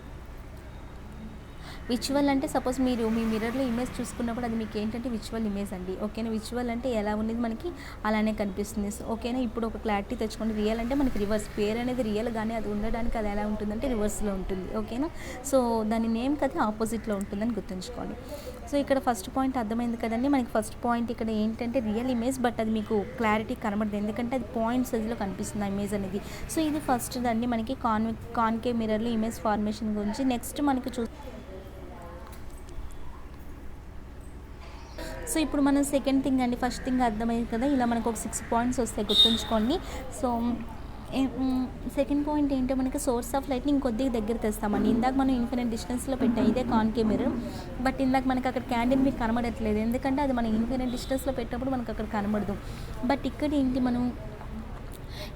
విచువల్ అంటే సపోజ్ మీరు మీ మిర్రర్లో ఇమేజ్ చూసుకున్నప్పుడు అది మీకు ఏంటంటే విచువల్ ఇమేజ్ అండి. ఓకేనా. విచువల్ అంటే ఎలా ఉన్నది మనకి అలానే కనిపిస్తుంది. ఓకేనా. ఇప్పుడు ఒక క్లారిటీ తెచ్చుకోండి. రియల్ అంటే మనకి రివర్స్, పేరు అనేది రియల్, కానీ అది ఉండడానికి అది ఎలా ఉంటుందంటే రివర్స్లో ఉంటుంది. ఓకేనా. సో దాని నేమ్ కదా ఆపోజిట్లో ఉంటుందని గుర్తుంచుకోండి. సో ఇక్కడ ఫస్ట్ పాయింట్ అర్థమైంది కదండి. మనకి ఫస్ట్ పాయింట్ ఇక్కడ ఏంటంటే రియల్ ఇమేజ్, బట్ అది మీకు క్లారిటీ కనబడదు, ఎందుకంటే అది పాయింట్ సైజ్లో కనిపిస్తుంది ఆ ఇమేజ్ అనేది. సో ఇది ఫస్ట్ దాన్ని మనకి కాన్కేవ్ మిర్రర్లో ఇమేజ్ ఫార్మేషన్ గురించి. నెక్స్ట్ మనకి సో ఇప్పుడు మనం సెకండ్ థింగ్ అండి, ఫస్ట్ థింగ్ అర్థమైంది కదా. ఇలా మనకు ఒక 6 పాయింట్స్ వస్తాయి, గుర్తుంచుకోండి. సో సెకండ్ పాయింట్ ఏంటో మనకి సోర్స్ ఆఫ్ లైట్ని ఇంకొద్దిగా దగ్గర తెస్తామండి. ఇందాక మనం ఇన్ఫినిట్ డిస్టెన్స్లో పెట్టాం, ఇదే కాన్కేవ్ మిర్రర్. బట్ ఇందాక మనకి అక్కడ క్యాండిల్ మీకు కనబడట్లేదు, ఎందుకంటే అది మనం ఇన్ఫినిట్ డిస్టెన్స్లో పెట్టినప్పుడు మనకు అక్కడ కనబడదు. బట్ ఇక్కడ ఏంటి, మనం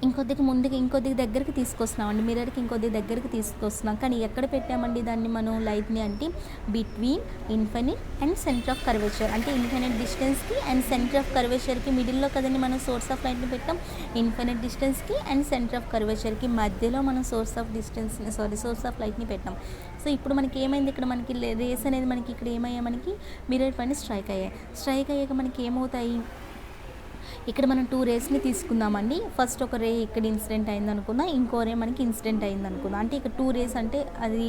ఇంకొద్దిగా దగ్గరికి తీసుకొస్తున్నామండి, మిర్రర్కి ఇంకొద్దిగా దగ్గరికి తీసుకొస్తున్నాం. కానీ ఎక్కడ పెట్టామండి దాన్ని మనం లైట్ని అంటే between infinite and centre of curvature. అంటే ఇన్ఫినిట్ డిస్టెన్స్కి అండ్ సెంటర్ ఆఫ్ కర్వేచర్కి మిడిల్లో కదండి మనం సోర్స్ ఆఫ్ లైట్ని పెట్టాం. ఇన్ఫినిట్ డిస్టెన్స్కి అండ్ సెంటర్ ఆఫ్ కర్వేచర్కి మధ్యలో మనం సోర్స్ ఆఫ్ లైట్ని పెట్టాం. సో ఇప్పుడు మనకి ఏమైంది, ఇక్కడ మనకి రేస్ అనేది మనకి ఇక్కడ ఏమయ్యాయి, మనకి మిర్రర్ పైన స్ట్రైక్ అయ్యాక మనకి ఏమవుతాయి, ఇక్కడ మనం 2 రేస్ని తీసుకుందామండి. ఫస్ట్ ఒక రే ఇక్కడ ఇన్సిడెంట్ అయింది అనుకున్నా, ఇంకో రే మనకి ఇన్సిడెంట్ అయింది అనుకున్నా. అంటే ఇక్కడ 2 రేస్ అంటే అది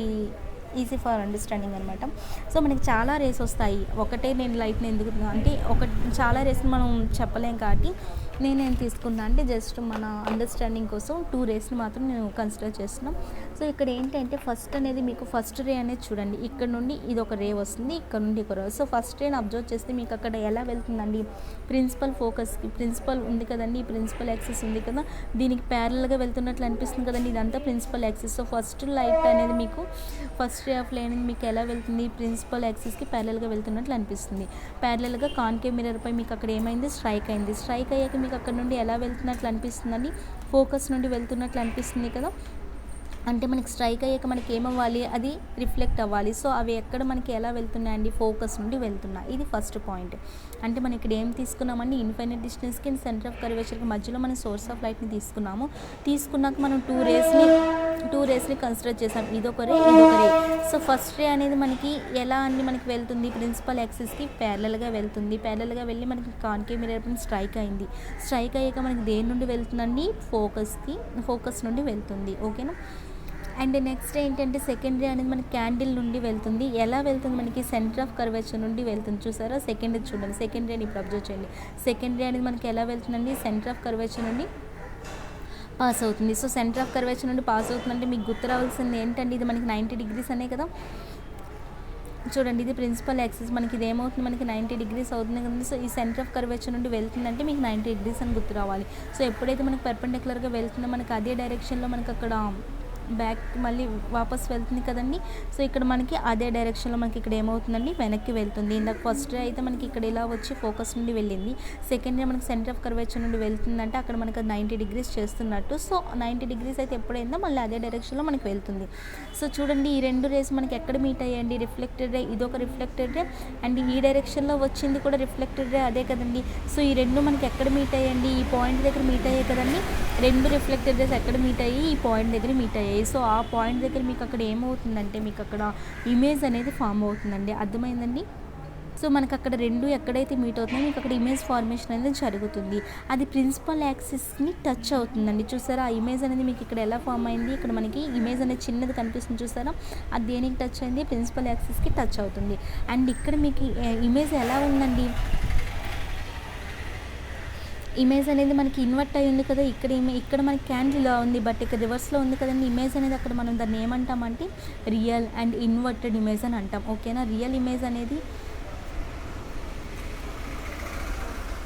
ఈజీ ఫర్ అండర్స్టాండింగ్ అనమాట. సో మనకి చాలా రేస్ వస్తాయి, ఒకటే నేను లైట్ని ఎందుకు అంటే చాలా రేస్ని మనం చెప్పలేం కాబట్టి నేనేం తీసుకున్నా అంటే జస్ట్ మన అండర్స్టాండింగ్ కోసం 2 రేస్ని మాత్రం నేను కన్సిడర్ చేస్తున్నాం. సో ఇక్కడ ఏంటంటే ఫస్ట్ అనేది మీకు ఫస్ట్ రే అనేది చూడండి, ఇక్కడ నుండి ఇది ఒక రే వస్తుంది, ఇక్కడ నుండి ఒక రే. సో ఫస్ట్ రేని అబ్జర్వ్ చేస్తే మీకు అక్కడ ఎలా వెళ్తుందండి, ప్రిన్సిపల్ ఉంది కదండి, ఈ ప్రిన్సిపల్ యాక్సిస్ ఉంది కదా, దీనికి ప్యారలల్గా వెళ్తున్నట్లు అనిపిస్తుంది కదండి, ఇదంతా principal axis. So first light అనేది మీకు ఫస్ట్ రే ఆఫ్ లైట్ అనేది మీకు ఎలా వెళ్తుంది, ప్రిన్సిపల్ యాక్సిస్కి ప్యారలల్గా వెళ్తున్నట్లు అనిపిస్తుంది. ప్యారలల్గా కాన్కేవ్ మిర్రర్పై మీకు అక్కడ ఏమైంది, స్ట్రైక్ అయ్యాక మీకు అక్కడ నుండి ఎలా వెళ్తున్నట్లు అనిపిస్తుందండి, ఫోకస్ నుండి వెళ్తున్నట్లు అనిపిస్తుంది కదా. అంటే మనకి స్ట్రైక్ అయ్యాక మనకి ఏమవ్వాలి, అది రిఫ్లెక్ట్ అవ్వాలి. సో అవి ఎక్కడ మనకి ఎలా వెళ్తున్నాయండి, ఫోకస్ నుండి వెళ్తున్నాయి. ఇది ఫస్ట్ పాయింట్. అంటే మనం ఇక్కడ ఏం తీసుకున్నామండి, ఇన్ఫినిట్ డిస్టెన్స్కి అండ్ సెంటర్ ఆఫ్ కర్వేచర్కి మధ్యలో మనం సోర్స్ ఆఫ్ లైట్ని తీసుకున్నాక మనం 2 రేస్ని కన్సిడర్ చేసాం, ఇదొక రే. సో ఫస్ట్ రే అనేది మనకి ఎలా అండి మనకి వెళ్తుంది, ప్రిన్సిపల్ యాక్సిస్కి ప్యారలల్గా వెళ్ళి మనకి కాన్కేవ్ మిర్రర్ పైన స్ట్రైక్ అయ్యాక మనకి దేని నుండి వెళ్తుందండి, ఫోకస్ నుండి వెళ్తుంది. ఓకేనా. అండ్ నెక్స్ట్ ఏంటంటే సెకండరీ అనేది మనకి క్యాండిల్ నుండి వెళ్తుంది. ఎలా వెళ్తుంది మనకి సెంటర్ ఆఫ్ కర్వేచర్ నుండి వెళ్తుంది. చూసారా సెకండరీ చూడండి, సెకండరీ అని ఇప్పుడు అబ్జర్వ్ చేయండి. సెకండరీ అనేది మనకి ఎలా వెళ్తుందండి, సెంటర్ ఆఫ్ కర్వేచర్ నుండి పాస్ అవుతుంది. సో సెంటర్ ఆఫ్ కర్వేచర్ నుండి పాస్ అవుతుందంటే మీకు గుర్తు రావాల్సింది ఏంటంటే ఇది మనకి 90 degrees అనే కదా. చూడండి ఇది ప్రిన్సిపల్ యాక్సిస్, మనకి ఇది ఏమవుతుంది, మనకి 90 degrees అవుతుంది కదండి. సో ఈ సెంటర్ ఆఫ్ కర్వేచర్ నుండి వెళ్తుందంటే మీకు 90 degrees అని గుర్తు రావాలి. సో ఎప్పుడైతే మనకి పర్పెండిక్యులర్గా వెళ్తుందో మనకి అదే డైరెక్షన్లో మనకి అక్కడ బ్యాక్ మళ్ళీ వాపస్ వెళ్తుంది కదండి. సో ఇక్కడ మనకి అదే డైరెక్షన్లో మనకి ఇక్కడ ఏమవుతుందండి, వెనక్కి వెళ్తుంది. ఇందాక ఫస్ట్ అయితే మనకి ఇక్కడ ఇలా వచ్చి ఫోకస్ నుండి వెళ్ళింది. సెకండ్ డే మనకి సెంటర్ ఆఫ్ కర్వేచర్ నుండి వెళ్తుందంటే అక్కడ మనకి 90 degrees చేస్తున్నట్టు. సో 90 degrees అయితే ఎప్పుడైందో మళ్ళీ అదే డైరెక్షన్లో మనకి వెళ్తుంది. సో చూడండి ఈ రెండు రేస్ మనకి ఎక్కడ మీట్ అయ్యండి, రిఫ్లెక్టెడ్ రే, ఇదొక రిఫ్లెక్టెడ్ రే అండ్ ఈ డైరెక్షన్లో వచ్చింది కూడా రిఫ్లెక్టెడ్ రే అదే కదండి. సో ఈ రెండు మనకి ఎక్కడ మీట్ అయ్యండి, ఈ పాయింట్ దగ్గర మీట్ అయ్యాయి కదండి. రెండు రిఫ్లెక్టెడ్ రేస్ ఎక్కడ మీట్ అయ్యి, ఈ పాయింట్ దగ్గర మీట్ అయ్యాయి. సో ఆ పాయింట్ దగ్గర మీకు అక్కడ ఏమవుతుందంటే మీకు అక్కడ ఇమేజ్ అనేది ఫామ్ అవుతుందండి. అర్థమైందండి. సో మనకు అక్కడ రెండు ఎక్కడైతే మీట్ అవుతుందో మీకు అక్కడ ఇమేజ్ ఫార్మేషన్ అనేది జరుగుతుంది. అది ప్రిన్సిపల్ యాక్సిస్ని టచ్ అవుతుందండి. చూసారా ఆ ఇమేజ్ అనేది మీకు ఇక్కడ ఎలా ఫామ్ అయింది, ఇక్కడ మనకి ఇమేజ్ అనేది చిన్నది కనిపిస్తుంది చూసారా, అది దేనికి టచ్ అయింది, ప్రిన్సిపల్ యాక్సిస్కి టచ్ అవుతుంది. అండ్ ఇక్కడ మీకు ఇమేజ్ ఎలా ఉందండి, ఇమేజ్ అనేది మనకి ఇన్వర్ట్ అయి ఉంది కదా. ఇక్కడ మనకి క్యాండిల్ ఉంది బట్ ఇక్కడ రివర్స్లో ఉంది కదండి. ఇమేజ్ అనేది అక్కడ మనం దాన్ని ఏమంటామంటే రియల్ అండ్ ఇన్వర్టెడ్ ఇమేజ్ అని అంటాం. ఓకేనా, రియల్ ఇమేజ్ అనేది.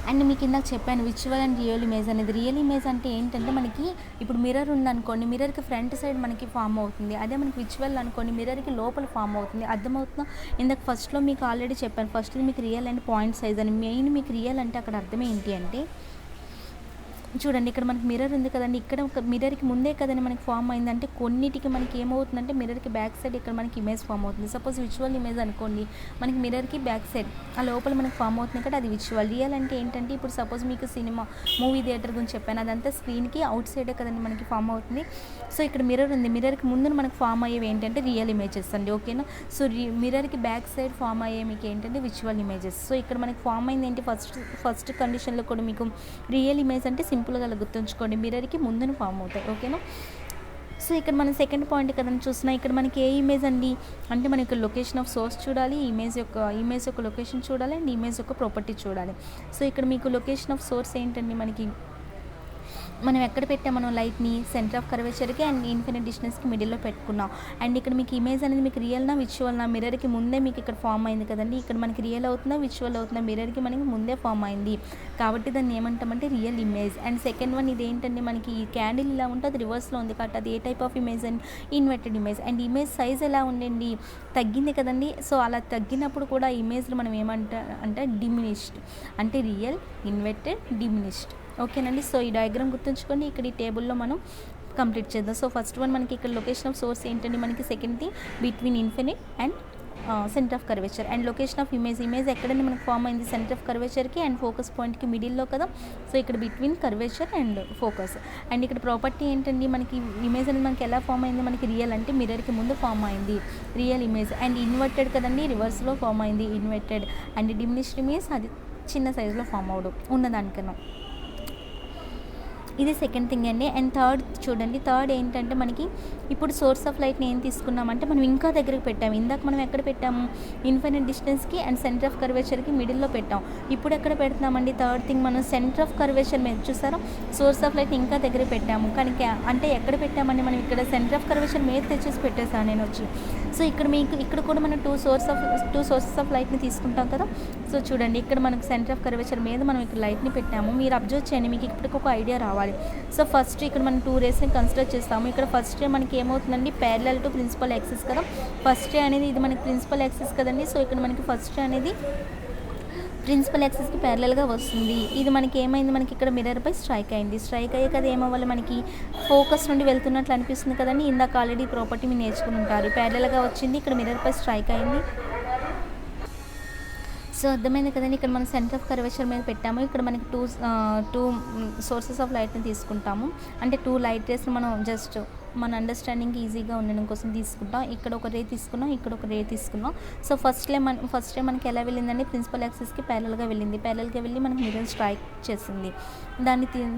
అండ్ మీకు ఇందాక చెప్పాను విజువల్ అండ్ రియల్ ఇమేజ్ అనేది. రియల్ ఇమేజ్ అంటే ఏంటంటే మనకి ఇప్పుడు మిర్రర్ ఉందనుకోండి, మిర్రర్కి ఫ్రంట్ సైడ్ మనకి ఫామ్ అవుతుంది. అదే మనకి విజువల్ అనుకోండి, మిర్రర్కి లోపల ఫామ్ అవుతుంది. అర్థమవుతుందా. ఇందాక ఫస్ట్లో మీకు ఆల్రెడీ చెప్పాను, ఫస్ట్ మీకు రియల్ అండ్ పాయింట్ సైజ్ అని. మెయిన్ మీకు రియల్ అంటే అక్కడ అర్థం ఏంటి అంటే చూడండి ఇక్కడ మనకి మిర్రర్ ఉంది కదండి, ఇక్కడ ఒక మిర్రర్కి ముందే కదండి మనకి ఫామ్ అయిందంటే కొన్నిటికి మనకి ఏమవుతుందంటే మిర్రర్కి బ్యాక్ సైడ్ ఇక్కడ మనకి ఇమేజ్ ఫామ్ అవుతుంది. సపోజ్ విజువల్ ఇమేజ్ అనుకోండి, మనకి మిర్రర్కి బ్యాక్ సైడ్ ఆ లోపల మనకి ఫామ్ అవుతుంది కదా, అది విజువల్. రియల్ అంటే ఏంటంటే ఇప్పుడు సపోజ్ మీకు మూవీ థియేటర్ గురించి చెప్పాను, అదంతా స్క్రీన్కి అవుట్ సైడే కదండి మనకి ఫామ్ అవుతుంది. సో ఇక్కడ మిర్రర్ ఉంది, మిర్రర్కి ముందు మనకి ఫామ్ అయ్యేవి ఏంటంటే రియల్ ఇమేజెస్ అండి. ఓకేనా, సో మిర్రర్కి బ్యాక్ సైడ్ ఫామ్ అయ్యే మీకు ఏంటంటే విజువల్ ఇమేజెస్. సో ఇక్కడ మనకి ఫామ్ అయింది ఏంటి, ఫస్ట్ కండిషన్లో కూడా మీకు రియల్ ఇమేజ్ అంటే సింపుల్గా అలా గుర్తుంచుకోండి, మిర్రర్కి ముందుని ఫామ్ అవుతాయి. ఓకేనా, సో ఇక్కడ మనం సెకండ్ పాయింట్ కదండి చూస్తున్నా, ఇక్కడ మనకి ఏ ఇమేజ్ అండి అంటే మనకి లొకేషన్ ఆఫ్ సోర్స్ చూడాలి, ఇమేజ్ యొక్క లొకేషన్ చూడాలి అండ్ ఇమేజ్ యొక్క ప్రాపర్టీ చూడాలి. సో ఇక్కడ మీకు లొకేషన్ ఆఫ్ సోర్స్ ఏంటండి, మనం ఎక్కడ పెట్టాం, మనం లైట్ని సెంటర్ ఆఫ్ కర్వేచర్కి అండ్ ఇన్ఫినిట్ డిస్టెన్స్కి మిడిల్లో పెట్టుకున్నాం. అండ్ ఇక్కడ మీకు ఇమేజ్ అనేది మీకు రియల్నా విజువల్నా, మిర్రర్కి ముందే మీకు ఇక్కడ ఫామ్ అయింది కదండి. ఇక్కడ మనకి రియల్ అవుతుందా విజువల్ అవుతుందా, మిర్రర్కి మనకి ముందే ఫామ్ అయింది కాబట్టి దాన్ని ఏమంటామంటే real image. And second one ఇది ఏంటంటే మనకి ఈ క్యాండిల్ ఇలా ఉంటుంది, అది రివర్స్లో ఉంది కాబట్టి అది a type of image and inverted image. And image size ఎలా ఉండండి, తగ్గింది కదండి. సో అలా తగ్గినప్పుడు కూడా ఇమేజ్లో మనం అంటే డిమినిష్డ్ అంటే రియల్, ఇన్వర్టెడ్, డిమినిష్డ్. ఓకేనండి, సో ఈ డయాగ్రామ్ గుర్తుంచుకోండి. ఇక్కడ ఈ టేబుల్లో మనం కంప్లీట్ చేద్దాం. సో ఫస్ట్ వన్ మనకి ఇక్కడ లొకేషన్ ఆఫ్ సోర్స్ ఏంటండి, మనకి second thing between infinite and centre of curvature. And location of image ఎక్కడండి మనకు ఫామ్ అయింది, సెంటర్ ఆఫ్ కర్వేచర్కి అండ్ ఫోకస్ పాయింట్కి మిడిల్లో కదా. సో ఇక్కడ between curvature and focus. And ఇక్కడ ప్రాపర్టీ ఏంటండి, మనకి ఇమేజ్ అనేది మనకి ఎలా ఫామ్ అయింది, మనకి రియల్ అంటే మిర్రర్కి ముందు ఫామ్ అయింది రియల్ ఇమేజ్. అండ్ ఇన్వర్టెడ్ కదండి, రివర్స్లో ఫామ్ అయింది ఇన్వర్టెడ్. అండ్ డిమినిష్డ్ ఇమేజ్ అది చిన్న సైజులో ఫామ్ అవడం ఉన్నదానికన్నా. ఇది సెకండ్ థింగ్ అండి. అండ్ థర్డ్ చూడండి, థర్డ్ ఏంటంటే మనకి ఇప్పుడు సోర్స్ ఆఫ్ లైట్ని ఏం తీసుకున్నామంటే మనం ఇంకా దగ్గరికి పెట్టాము. ఇందాక మనం ఎక్కడ పెట్టాము, ఇన్ఫినిట్ డిస్టెన్స్కి అండ్ సెంటర్ ఆఫ్ కర్వేచర్కి మిడిల్లో పెట్టాం. ఇప్పుడు ఎక్కడ పెడుతున్నామండి, థర్డ్ థింగ్ మనం సెంటర్ ఆఫ్ కర్వేచర్ మీద చూసారా, సోర్స్ ఆఫ్ లైట్ని ఇంకా దగ్గర పెట్టాము. కానీ అంటే ఎక్కడ పెట్టామండి, మనం ఇక్కడ సెంటర్ ఆఫ్ కర్వేచర్ మీద తెచ్చేసి పెట్టేసాను నేను వచ్చి. సో ఇక్కడ కూడా మనం టూ సోర్సెస్ ఆఫ్ లైట్ని తీసుకుంటాం కదా. సో చూడండి ఇక్కడ మనకు సెంటర్ ఆఫ్ కర్వేచర్ మీద మనం ఇక్కడ లైట్ని పెట్టాము. మీరు అబ్జర్వ్ చేయండి, మీకు ఇప్పటికి ఒక ఐడియా రావాలి. సో ఫస్ట్ ఇక్కడ మనం 2 రేస్ని కన్సిడర్ చేస్తాము. ఇక్కడ ఫస్ట్ రే మనకి ఏమవుతుందండి, ప్యారలల్ టు ప్రిన్సిపల్ యాక్సిస్ కదా. ఫస్ట్ రే అనేది ఇది మనకి ప్రిన్సిపల్ యాక్సిస్ కదండి. సో ఇక్కడ మనకి ఫస్ట్ రే అనేది ప్రిన్సిపల్ యాక్సిస్కి ప్యారలల్గా వస్తుంది. ఇది మనకి ఏమైంది, మనకి ఇక్కడ మిర్రర్పై స్ట్రైక్ అయింది. స్ట్రైక్ అయ్యే కదా ఏమవ్వాలి, మనకి ఫోకస్ నుండి వెళ్తున్నట్లు అనిపిస్తుంది కదండి. ఇందాక ఆల్రెడీ ప్రాపర్టీ మీరు నేర్చుకుని ఉంటారు, ప్యారలల్గా వచ్చింది, ఇక్కడ మిర్రర్పై స్ట్రైక్ అయింది. సో అర్థమైంది కదండి, ఇక్కడ మనం సెంటర్ ఆఫ్ కర్వేచర్ మీద పెట్టాము. ఇక్కడ మనకి టూ సోర్సెస్ ఆఫ్ లైట్ని తీసుకుంటాము, అంటే 2 లైట్ రేస్ని మనం జస్ట్ మన అండర్స్టాండింగ్కి ఈజీగా ఉండడం కోసం తీసుకుంటాం. ఇక్కడ ఒక రే తీసుకున్నాం, ఇక్కడ ఒక రే తీసుకున్నాం. సో ఫస్ట్ రే మనకి ఎలా వెళ్ళిందండి, ప్రిన్సిపల్ యాక్సిస్కి ప్యారలల్గా వెళ్ళింది. ప్యారలల్గా వెళ్ళి మనకి మిర్రర్ స్ట్రైక్ చేసింది.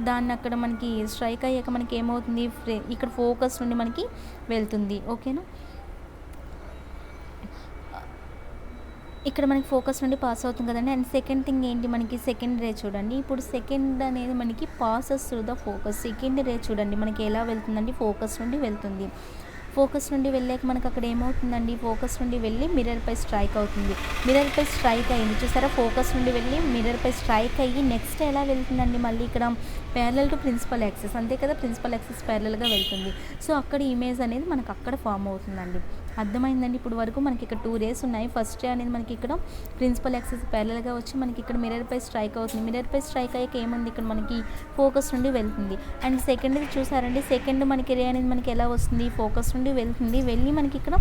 దాన్ని అక్కడ మనకి స్ట్రైక్ అయ్యాక మనకి ఏమవుతుంది, ఇక్కడ ఫోకస్ నుండి మనకి వెళ్తుంది. ఓకేనా, ఇక్కడ మనకి ఫోకస్ నుండి పాస్ అవుతుంది కదండి. అండ్ సెకండ్ థింగ్ ఏంటి, మనకి సెకండ్ రే చూడండి. ఇప్పుడు సెకండ్ అనేది మనకి passes through the focus. Second రే చూడండి మనకి ఎలా వెళ్తుందండి, ఫోకస్ నుండి వెళ్తుంది. ఫోకస్ నుండి వెళ్ళాక మనకు అక్కడ ఏమవుతుందండి, ఫోకస్ నుండి వెళ్ళి మిర్రర్పై స్ట్రైక్ అవుతుంది. మిర్రర్పై స్ట్రైక్ అయింది చూసారా, ఫోకస్ నుండి వెళ్ళి మిర్రర్పై స్ట్రైక్ అయ్యి నెక్స్ట్ ఎలా వెళ్తుందండి, మళ్ళీ ఇక్కడ ప్యారలల్ టు ప్రిన్సిపల్ యాక్సిస్, అంతే కదా, ప్రిన్సిపల్ యాక్సిస్ ప్యారలల్గా వెళ్తుంది. సో అక్కడ ఇమేజ్ అనేది మనకు అక్కడ ఫామ్ అవుతుందండి. అర్థమైందండి. ఇప్పుడు వరకు మనకి ఇక్కడ 2 రేస్ ఉన్నాయి. ఫస్ట్ రే అనేది మనకి ఇక్కడ ప్రిన్సిపల్ యాక్సిస్ ప్యారలల్గా వచ్చి మనకి ఇక్కడ మిర్రర్పై స్ట్రైక్ అవుతుంది. మిర్రర్పై స్ట్రైక్ అయ్యాక ఏముంది, ఇక్కడ మనకి ఫోకస్ నుండి వెళ్తుంది. అండ్ సెకండ్ చూసారండి, సెకండ్ మనకి రే అనేది మనకి ఎలా వస్తుంది, ఫోకస్ నుండి వెళ్తుంది, వెళ్ళి మనకి ఇక్కడ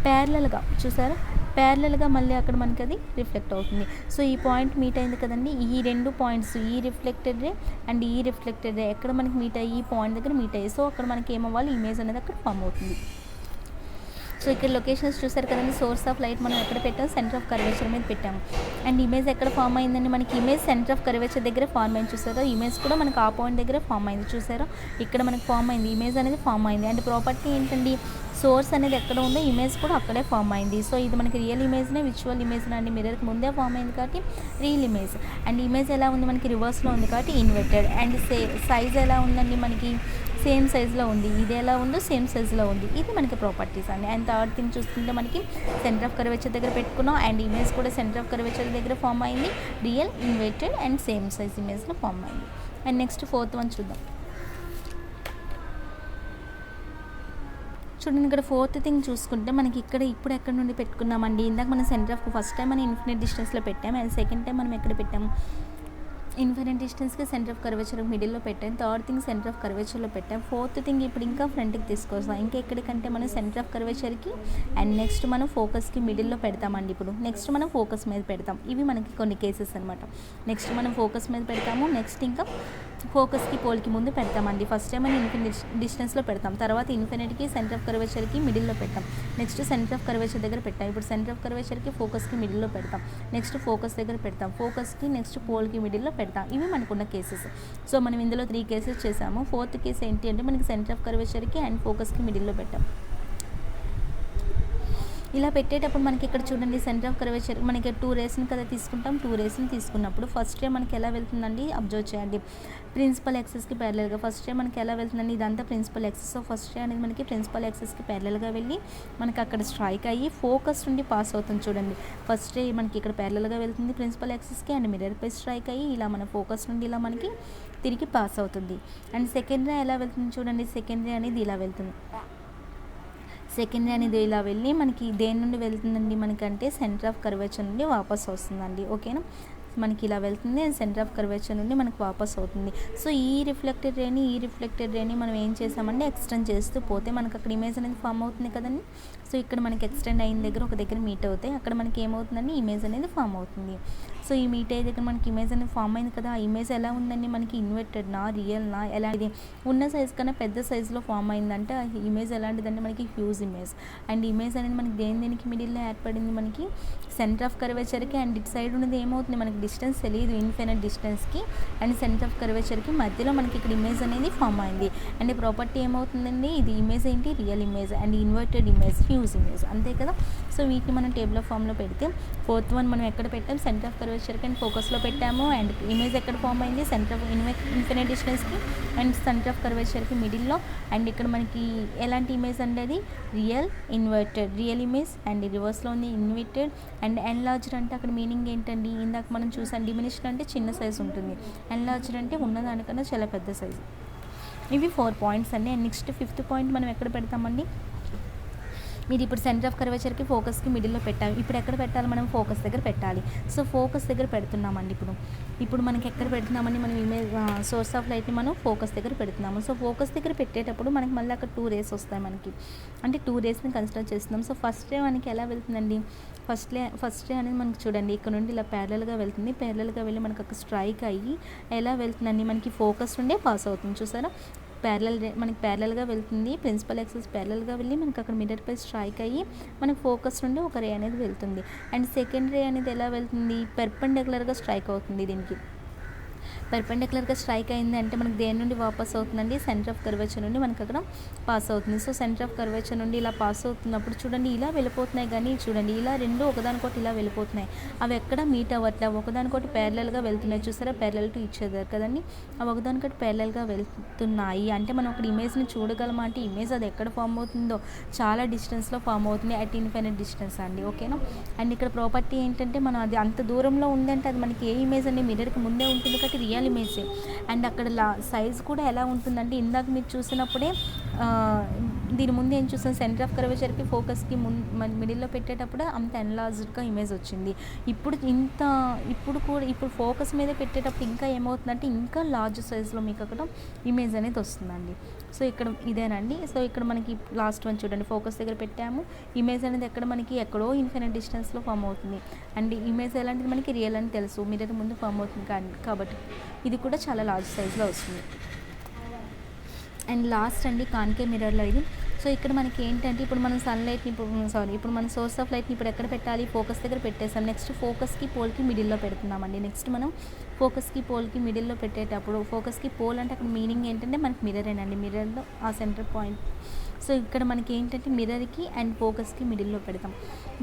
ప్యారలల్గా చూసారా, ప్యారలల్గా మళ్ళీ అక్కడ మనకి అది రిఫ్లెక్ట్ అవుతుంది. సో ఈ పాయింట్ మీట్ అయింది కదండి. ఈ 2 పాయింట్స్, ఈ రిఫ్లెక్టెడ్ రే అండ్ ఈ రిఫ్లెక్టెడ్ రే ఎక్కడ మనకి మీట్ అయ్యి ఈ పాయింట్ దగ్గర మీట్ అయ్యి, సో అక్కడ మనకి ఏమవ్వాలి, ఇమేజ్ అనేది అక్కడ ఫామ్ అవుతుంది. సో ఇక్కడ లొకేషన్స్ చూసారు కదండి, సోర్స్ ఆఫ్ లైట్ మనం ఎక్కడ పెట్టాం, సెంటర్ ఆఫ్ కర్వేచర్ మీద పెట్టాము. అండ్ ఇమేజ్ ఎక్కడ ఫామ్ అయిందండి, మనకి ఇమేజ్ సెంటర్ ఆఫ్ కర్వేచర్ దగ్గర ఫామ్ అయింది చూసారా. ఇమేజ్ కూడా మనకి ఆ పాయింట్ దగ్గర ఫామ్ అయింది చూసారా, ఇక్కడ మనకి ఫామ్ అయింది, ఇమేజ్ అనేది ఫామ్ అయింది. అండ్ ప్రాపర్టీ ఏంటండి, సోర్స్ అనేది ఎక్కడ ఉందో ఇమేజ్ కూడా అక్కడే ఫామ్ అయింది. సో ఇది మనకి రియల్ ఇమేజ్నే, విజువల్ ఇమేజ్ అండి, మిర్రర్కి ముందే ఫామ్ అయింది కాబట్టి రియల్ ఇమేజ్. అండ్ ఇమేజ్ ఎలా ఉంది, మనకి రివర్స్లో ఉంది కాబట్టి ఇన్వర్టెడ్. అండ్ సైజ్ ఎలా ఉందండి, మనకి సేమ్ సైజులో ఉంది. ఇది ఎలా ఉందో సేమ్ సైజులో ఉంది. ఇది మనకి ప్రాపర్టీస్ అండి. అండ్ థర్డ్ థింగ్ చూసుకుంటే మనకి సెంటర్ ఆఫ్ కర్వేచర్ దగ్గర పెట్టుకున్నాం. అండ్ ఇమేజ్ కూడా సెంటర్ ఆఫ్ కర్వేచర్ దగ్గర ఫామ్ అయింది, real, inverted and same size ఇమేజ్లో ఫామ్ అయింది. అండ్ నెక్స్ట్ ఫోర్త్ వన్ చూద్దాం. చూడండి, ఇక్కడ ఫోర్త్ థింగ్ చూసుకుంటే మనకి ఇక్కడ ఇప్పుడు ఎక్కడ నుండి పెట్టుకున్నామండి, ఇందాక మనం సెంటర్ ఆఫ్ ఫస్ట్ టైం మనం ఇన్ఫినిట్ డిస్టెన్స్లో పెట్టాము. అండ్ సెకండ్ టైం మనం ఎక్కడ పెట్టాము, ఇన్ఫినిట్ డిస్టెన్స్కి సెంటర్ ఆఫ్ కర్వేచర్ మిడిల్లో పెట్టాం. థర్డ్ థింగ్ సెంటర్ ఆఫ్ కర్వేచర్లో పెట్టాం. ఫోర్త్ థింగ్ ఇప్పుడు ఇంకా ఫ్రంట్కి తీసుకొస్తాం. ఇంకా ఎక్కడికంటే మనం సెంటర్ ఆఫ్ కర్వేచర్కి అండ్ నెక్స్ట్ మనం ఫోకస్కి మిడిల్లో పెడతామండి. ఇప్పుడు నెక్స్ట్ మనం ఫోకస్ మీద పెడతాం. ఇవి మనకి కొన్ని కేసెస్ అనమాట. నెక్స్ట్ మనం ఫోకస్ మీద పెడతాము, నెక్స్ట్ ఇంకా ఫోకస్కి పోల్కి ముందు పెడతామండి. ఫస్ట్ టైం మనం ఇన్ఫినిట్ డిస్టెన్స్లో పెడతాం, తర్వాత ఇన్ఫినిట్కి సెంటర్ ఆఫ్ కర్వేచర్కి మిడిల్లో పెడతాం, నెక్స్ట్ సెంటర్ ఆఫ్ కర్వేచర్ దగ్గర పెట్టాం. ఇప్పుడు సెంటర్ ఆఫ్ కర్వేచర్కి ఫోకస్కి మిడిల్లో పెడతాం, నెక్స్ట్ ఫోకస్ దగ్గర పెడతాం, ఫోకస్కి నెక్స్ట్ పోల్కి మిడిల్లో పెడతాం. ఇవి మనకున్న కేసెస్. సో మనం ఇందులో 3 కేసెస్ చేసాము. ఫోర్త్ కేసు ఏంటి అంటే మనకి సెంటర్ ఆఫ్ కర్వేచర్కి అండ్ ఫోకస్కి మిడిల్లో పెట్టాం. ఇలా పెట్టేటప్పుడు మనకి ఇక్కడ చూడండి, సెంటర్ ఆఫ్ కర్వేచర్ మనకి 2 రేస్ని కదా తీసుకుంటాం. 2 రేస్ని తీసుకున్నప్పుడు ఫస్ట్ రే మనకి ఎలా వెళ్తుందండి, అబ్జర్వ్ చేయండి, ప్రిన్సిపల్ యాక్సిస్కి ప్యారలల్గా. ఫస్ట్ రే మనకి ఎలా వెళ్తుందండి, ఇదంతా ప్రిన్సిపల్ యాక్సిస్. సో ఫస్ట్ రే అనేది మనకి ప్రిన్సిపల్ యాక్సిస్కి ప్యారలల్గా వెళ్ళి మనకి అక్కడ స్ట్రైక్ అయ్యి ఫోకస్ నుండి పాస్ అవుతుంది. చూడండి, ఫస్ట్ రే మనకి ఇక్కడ ప్యారలల్గా వెళ్తుంది ప్రిన్సిపల్ యాక్సిస్కి అండ్ మిర్రర్పై స్ట్రైక్ అయ్యి ఇలా మన ఫోకస్ నుండి ఇలా మనకి తిరిగి పాస్ అవుతుంది. అండ్ సెకండ్ రే ఎలా వెళ్తుంది చూడండి, సెకండ్ రే అనేది ఇలా వెళ్తుంది. సెకండ్ రే అనేది ఇలా వెళ్ళి మనకి దేని నుండి వెళ్తుందండి, మనకంటే సెంటర్ ఆఫ్ కర్వేచర్ నుండి వాపస్ వస్తుందండి. ఓకేనా, మనకి ఇలా వెళ్తుంది, సెంటర్ ఆఫ్ కర్వేచర్ నుండి మనకు వాపస్ అవుతుంది. సో ఈ రిఫ్లెక్టెడ్ రేని మనం ఏం చేసామంటే ఎక్స్టెండ్ చేస్తూ పోతే మనకు అక్కడ ఇమేజ్ అనేది ఫామ్ అవుతుంది కదండి. సో ఇక్కడ మనకి ఎక్స్టెండ్ అయిన దగ్గర ఒక దగ్గర మీట్ అవుతాయి, అక్కడ మనకి ఏమవుతుందండి, ఇమేజ్ అనేది ఫామ్ అవుతుంది. సో ఈ మీట్ అయ్యే దగ్గర మనకి ఇమేజ్ అనేది ఫామ్ అయింది కదా. ఆ ఇమేజ్ ఎలా ఉందండి, మనకి ఇన్వర్టెడ్నా, రియల్నా, ఎలాంటిది, ఉన్న సైజ్ కన్నా పెద్ద సైజులో ఫామ్ అయిందంటే ఆ ఇమేజ్ ఎలాంటిదంటే మనకి హ్యూజ్ ఇమేజ్. అండ్ ఇమేజ్ అనేది మనకి దేనికి మిడిల్లో ఏర్పడింది, మనకి సెంటర్ ఆఫ్ కర్వేచర్కి అండ్ ఇటు సైడ్ ఉన్నది ఏమవుతుంది, మనకి డిస్టెన్స్ తెలియదు, ఇన్ఫినిట్ డిస్టెన్స్కి అండ్ సెంటర్ ఆఫ్ కర్వేచర్కి మధ్యలో మనకి ఇక్కడ ఇమేజ్ అనేది ఫామ్ అయింది. అండ్ ప్రాపర్టీ ఏమవుతుందండి, ఇది ఇమేజ్ ఏంటి, real image and inverted image, huge image, అంతే కదా. సో వీటిని మనం టేబుల్ ఆఫ్ ఫామ్లో పెడితే ఫోర్త్ వన్ మనం ఎక్కడ పెట్టాం, సెంటర్ ఆఫ్ కర్వేచర్కి అండ్ ఫోకస్లో పెట్టాము. అండ్ ఇమేజ్ ఎక్కడ ఫామ్ అయింది, సెంటర్ ఆఫ్ ఇన్ఫినిట్ డిస్టెన్స్కి అండ్ సెంటర్ ఆఫ్ కర్వేచర్కి మిడిల్లో. అండ్ ఇక్కడ మనకి ఎలాంటి ఇమేజ్ అంటే అది real, inverted, real image and రివర్స్లో ఉంది ఇన్వర్టెడ్. అండ్ ఎన్లార్జ్డ్ అంటే అక్కడ మీనింగ్ ఏంటండి, ఇందాక మనం చూసాం డిమినిష్డ్ అంటే చిన్న సైజు ఉంటుంది, ఎన్లార్జ్డ్ అంటే ఉన్నదానికన్నా చాలా పెద్ద సైజు. ఇవి 4 పాయింట్స్ అండి. అండ్ నెక్స్ట్ 5th పాయింట్ మనం ఎక్కడ పెడతామండి, మీరు ఇప్పుడు సెంటర్ ఆఫ్ కర్వేచర్కి ఫోకస్కి మిడిల్లో పెట్టాలి. ఇప్పుడు ఎక్కడ పెట్టాలి, మనం ఫోకస్ దగ్గర పెట్టాలి. సో ఫోకస్ దగ్గర పెడుతున్నామండి. ఇప్పుడు మనకి ఎక్కడ పెడుతున్నామండి, మనం ఇమేజ్ సోర్స్ ఆఫ్ లైట్ని మనం ఫోకస్ దగ్గర పెడుతున్నాము. సో ఫోకస్ దగ్గర పెట్టేటప్పుడు మనకి మళ్ళీ అక్కడ 2 రేస్ వస్తాయి మనకి, అంటే 2 రేస్ని కన్సిడర్ చేస్తున్నాం. సో ఫస్ట్ రే మనకి ఎలా వెళ్తుందండి, ఫస్ట్ రే అనేది మనకి చూడండి ఇక్కడ నుండి ఇలా ప్యారలల్గా వెళ్తుంది, ప్యారలల్గా వెళ్ళి మనకి అక్కడ స్ట్రైక్ అయ్యి ఎలా వెళ్తుందండి, మనకి ఫోకస్ నుండే పాస్ అవుతుంది చూసారా. మనకి ప్యారలల్గా వెళ్తుంది, ప్రిన్సిపల్ యాక్సిస్ ప్యారలల్గా వెళ్ళి మనకి అక్కడ మిర్రర్పై స్ట్రైక్ అయ్యి మనకి ఫోకస్ నుండి ఒక రే అనేది వెళ్తుంది. అండ్ సెకండ్ రే అనేది ఎలా వెళ్తుంది, పెర్పెండిక్యులర్గా స్ట్రైక్ అవుతుంది. దీనికి పెర్పెండిక్యులర్గా స్ట్రైక్ అయింది అంటే మనకి దేని నుండి వాపస్ అవుతుందండి, సెంటర్ ఆఫ్ కర్వేచర్ నుండి మనకి అక్కడ పాస్ అవుతుంది. సో సెంటర్ ఆఫ్ కర్వేచర్ నుండి ఇలా పాస్ అవుతున్నప్పుడు చూడండి ఇలా వెళ్ళిపోతున్నాయి, కానీ చూడండి ఇలా రెండు ఒకదానికోటి ఇలా వెళ్ళిపోతున్నాయి, అవి ఎక్కడ మీట్ అవ్వట్లే, ఒకదానికోటి ప్యారలల్గా వెళ్తున్నాయి. చూసారా, ప్యారలల్ టు ఈచ్ అదర్ కదండి, అవి ఒకదానికోటి ప్యారలల్గా వెళ్తున్నాయి. అంటే మనం ఒక ఇమేజ్ని చూడగలమా అంటే ఇమేజ్ అది ఎక్కడ ఫామ్ అవుతుందో చాలా డిస్టెన్స్లో ఫామ్ అవుతుంది, అట్ ఇన్ఫినిట్ డిస్టెన్స్ అండి. ఓకేనా. అండ్ ఇక్కడ ప్రాపర్టీ ఏంటంటే మనం అది అంత దూరంలో ఉందంటే అది మనకి ఏ ఇమేజ్ అండి మిర్రర్కి ముందే ఉంటుంది కాబట్టి రియల్ ఇమేజే. అండ్ అక్కడ సైజ్ కూడా ఎలా ఉంటుందంటే ఇందాక మీరు చూసినప్పుడే దీని ముందు ఏం చూసాం, సెంటర్ ఆఫ్ కర్వేచర్కి ఫోకస్కి మిడిల్లో పెట్టేటప్పుడు అంత ఎన్లార్జ్డ్గా ఇమేజ్ వచ్చింది. ఇప్పుడు ఫోకస్ మీద పెట్టేటప్పుడు ఇంకా ఏమవుతుందంటే ఇంకా లార్జ్ సైజ్లో మీకు అక్కడ ఇమేజ్ అనేది వస్తుందండి. సో ఇక్కడ ఇదేనండి. సో ఇక్కడ మనకి లాస్ట్ వన్ చూడండి, ఫోకస్ దగ్గర పెట్టాము, ఇమేజ్ అనేది ఎక్కడో ఇన్ఫినిట్ డిస్టెన్స్లో ఫామ్ అవుతుంది. అండ్ ఇమేజ్ ఎలాంటిది మనకి రియల్ అని తెలుసు, మిర్రర్ ముందు ఫామ్ అవుతుంది కాబట్టి ఇది కూడా చాలా లార్జ్ సైజ్లో వస్తుంది. అండ్ లాస్ట్ అండి కాన్కేవ్ మిర్రర్లో ఇది. సో ఇక్కడ మనకి ఏంటంటే ఇప్పుడు మనం ఇప్పుడు మన సోర్స్ ఆఫ్ లైట్ని ఇప్పుడు ఎక్కడ పెట్టాలి, ఫోకస్ దగ్గర పెట్టేసాం. నెక్స్ట్ ఫోకస్కి పోల్కి మిడిల్లో పెడుతున్నామండి. నెక్స్ట్ మనం ఫోకస్కి పోల్కి మిడిల్లో పెట్టేటప్పుడు ఫోకస్కి పోల్ అంటే అక్కడ మీనింగ్ ఏంటంటే మనకి మిర్రరేనండి, మిర్రర్లో ఆ సెంటర్ పాయింట్. సో ఇక్కడ మనకి ఏంటంటే మిర్రర్కి అండ్ ఫోకస్కి మిడిల్లో పెడతాం.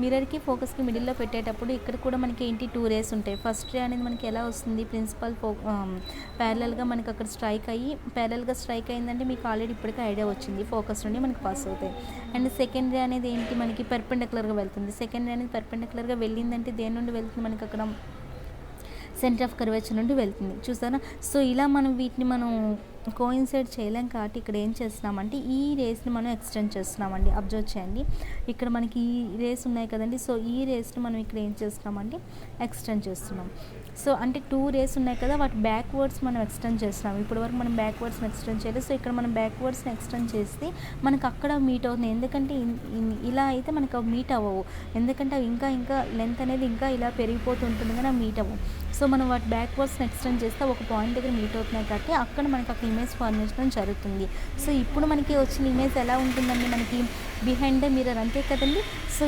మిర్రర్కి ఫోకస్కి మిడిల్లో పెట్టేటప్పుడు ఇక్కడ కూడా మనకి ఏంటి 2 రేస్ ఉంటాయి. ఫస్ట్ రే అనేది మనకి ఎలా వస్తుంది, ప్రిన్సిపల్ ప్యారలల్గా మనకి అక్కడ ప్యారలల్గా స్ట్రైక్ అయిందంటే మీకు ఆల్రెడీ ఇప్పటికే ఐడియా వచ్చింది, ఫోకస్ నుండి మనకి పాస్ అవుతాయి. అండ్ సెకండ్ రే అనేది ఏంటి, మనకి పెర్పెండిక్యులర్గా వెళ్తుంది. సెకండ్ రే అనేది పెర్పెండిక్యులర్గా వెళ్ళిందంటే దేని నుండి వెళ్తుంది, మనకి అక్కడ సెంటర్ ఆఫ్ కర్వేచర్ నుండి వెళ్తుంది. చూసారా. సో ఇలా మనం వీటిని కోయిన్సైడ్ చేయలేం కాబట్టి ఇక్కడ ఏం చేస్తున్నామంటే ఈ రేస్ని మనం ఎక్స్టెండ్ చేస్తున్నామండి. అబ్జర్వ్ చేయండి, ఇక్కడ మనకి ఈ రేస్ ఉన్నాయి కదండి. సో ఈ రేస్ని మనం ఇక్కడ ఏం చేస్తున్నామంటే ఎక్స్టెండ్ చేస్తున్నాం. సో అంటే 2 రేస్ ఉన్నాయి కదా, వాటి బ్యాక్వర్డ్స్ మనం ఎక్స్టెండ్ చేస్తున్నాం. ఇప్పటి వరకు మనం బ్యాక్వర్డ్స్ని ఎక్స్టెండ్ చేయలేదు. సో ఇక్కడ మనం బ్యాక్వర్డ్స్ని ఎక్స్టెండ్ చేస్తే మనకు అక్కడ మీట్ అవుతుంది. ఎందుకంటే ఇలా అయితే మనకు అవి మీట్ అవ్వవు, ఎందుకంటే అవి ఇంకా లెంత్ అనేది ఇంకా ఇలా పెరిగిపోతుంటుంది కానీ అవి మీట్ అవ్వవు. సో మనం వాటి బ్యాక్వర్డ్స్ని ఎక్స్టెండ్ చేస్తే ఒక పాయింట్ దగ్గర మీట్ అవుతున్నాయి కాబట్టి అక్కడ మనకు అక్కడ ఇమేజ్ ఫార్మేషన్ జరుగుతుంది. సో ఇప్పుడు మనకి వచ్చిన ఇమేజ్ ఎలా ఉంటుందండి, మనకి బిహైండ్ ద మిర్రర్ అంతే కదండి. సో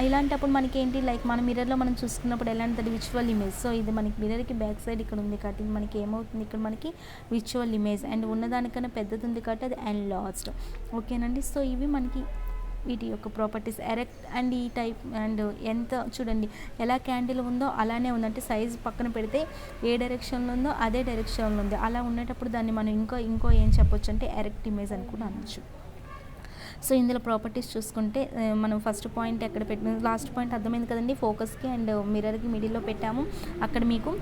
ఇలాంటప్పుడు మనకి ఏంటి, లైక్ మన మిర్రర్లో మనం చూసుకున్నప్పుడు ఎలాంటిది విజువల్ ఇమేజ్. సో ఇది మనకి మిర్రర్కి బ్యాక్ సైడ్ ఇక్కడ ఉంది కాబట్టి మనకి ఏమవుతుంది, ఇక్కడ మనకి విజువల్ ఇమేజ్ అండ్ ఉన్నదానికన్నా పెద్దది ఉంది కాబట్టి అది ఎన్లార్జ్డ్. ఓకేనండి. సో ఇవి మనకి వీటి యొక్క ప్రాపర్టీస్. ఎరెక్ట్ అండ్ ఈ టైప్ అండ్ ఎంత చూడండి ఎలా క్యాండిల్ ఉందో అలానే ఉందంటే సైజ్ పక్కన పెడితే ఏ డైరెక్షన్లో ఉందో అదే డైరెక్షన్లో ఉంది. అలా ఉండేటప్పుడు దాన్ని మనం ఇంకో ఏం చెప్పొచ్చు అంటే ఎరెక్ట్ ఇమేజ్ అని కూడా అనొచ్చు. సో ఇందులో ప్రాపర్టీస్ చూసుకుంటే మనం ఫస్ట్ పాయింట్ ఎక్కడ పెట్టిన లాస్ట్ పాయింట్ అర్థమైంది కదండి, ఫోకస్కి అండ్ మిర్రర్కి మిడిల్లో పెట్టాము. అక్కడ మీకు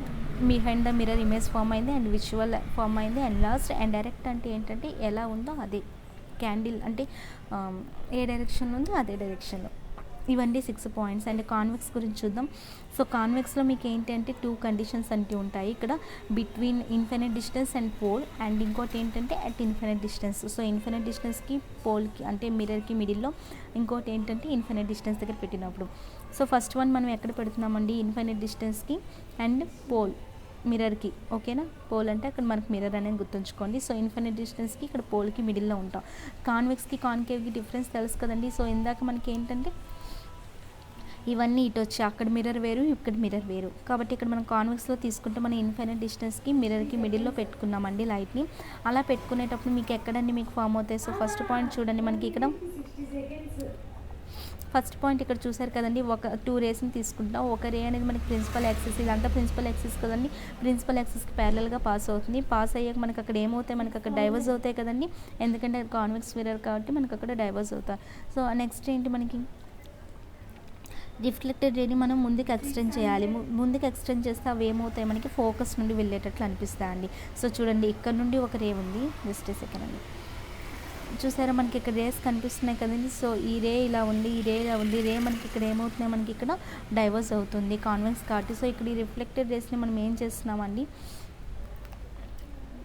behind the mirror image form అయింది అండ్ విజువల్ ఫామ్ అయింది. అండ్ లాస్ట్ అండ్ డైరెక్ట్ అంటే ఏంటంటే ఎలా ఉందో అదే క్యాండిల్ అంటే ఏ డైరెక్షన్లో ఉందో అదే డైరెక్షన్లో. ఇవన్నీ 6 పాయింట్స్. అండ్ కాన్వెక్స్ గురించి చూద్దాం. సో కాన్వెక్స్లో మీకు ఏంటంటే 2 కండిషన్స్ అంటే ఉంటాయి ఇక్కడ, between infinite distance and pole, and ఇంకోటి ఏంటంటే at infinite distance. So infinite డిస్టెన్స్కి పోల్కి అంటే మిర్రర్కి మిడిల్లో, ఇంకోటి ఏంటంటే ఇన్ఫినిట్ డిస్టెన్స్ దగ్గర పెట్టినప్పుడు. సో ఫస్ట్ వన్ మనం ఎక్కడ పెడుతున్నామండి, ఇన్ఫినిట్ డిస్టెన్స్కి అండ్ పోల్ మిర్రర్కి. ఓకేనా, పోల్ అంటే అక్కడ మనకి మిర్రర్ అనేది గుర్తుంచుకోండి. సో ఇన్ఫినిట్ డిస్టెన్స్కి ఇక్కడ పోల్కి మిడిల్లో ఉంటాం. కాన్వెక్స్కి కాన్కేవ్కి డిఫరెన్స్ తెలుసు కదండి. సో ఇందాక మనకి ఏంటంటే ఇవన్నీ ఇటు వచ్చి అక్కడ మిర్రర్ వేరు ఇక్కడ మిర్రర్ వేరు కాబట్టి ఇక్కడ మనం కాన్వెక్స్లో తీసుకుంటే మనం ఇన్ఫినిట్ డిస్టెన్స్కి మిర్రర్కి మిడిల్లో పెట్టుకున్నామండి లైట్ని. అలా పెట్టుకునేటప్పుడు మీకు ఎక్కడండి మీకు ఫామ్ అవుతాయి. సో ఫస్ట్ పాయింట్ చూడండి, మనకి ఇక్కడ ఫస్ట్ పాయింట్ ఇక్కడ చూసారు కదండి, ఒక 2 రేస్ని తీసుకుంటాం. ఒక రే అనేది మనకి ప్రిన్సిపల్ యాక్సిస్, ఇదంతా ప్రిన్సిపల్ యాక్సిస్ కదండి, ప్రిన్సిపల్ యాక్సిస్కి ప్యారలల్గా పాస్ అవుతుంది. పాస్ అయ్యాక మనకి అక్కడ ఏమవుతాయి, మనకి అక్కడ డైవర్స్ అవుతాయి కదండి, ఎందుకంటే కాన్వెక్స్ మిర్రర్ కాబట్టి మనకి అక్కడ డైవర్స్ అవుతాయి. సో నెక్స్ట్ ఏంటి, మనకి రిఫ్లెక్టెడ్ రేని మనం ముందుకు ఎక్స్టెండ్ చేయాలి. ముందుకు ఎక్స్టెండ్ చేస్తే అవి ఏమవుతాయి, మనకి ఫోకస్ నుండి వెళ్ళేటట్లు అనిపిస్తాయండి. సో చూడండి, ఇక్కడ నుండి ఒక రే ఉంది, జస్ట్ సెకండ్ అండి, చూసారా మనకి ఇక్కడ రేస్ కనిపిస్తున్నాయి కదండి. సో ఈ రే ఇలా ఉంది, ఈ రే ఇలా ఉంది, రే మనకి ఇక్కడ ఏమవుతున్నాయి, మనకి ఇక్కడ డైవర్స్ అవుతుంది కాన్వెక్స్ కాబట్టి. సో ఇక్కడ ఈ రిఫ్లెక్టెడ్ రేస్ని మనం ఏం చేస్తున్నామండి,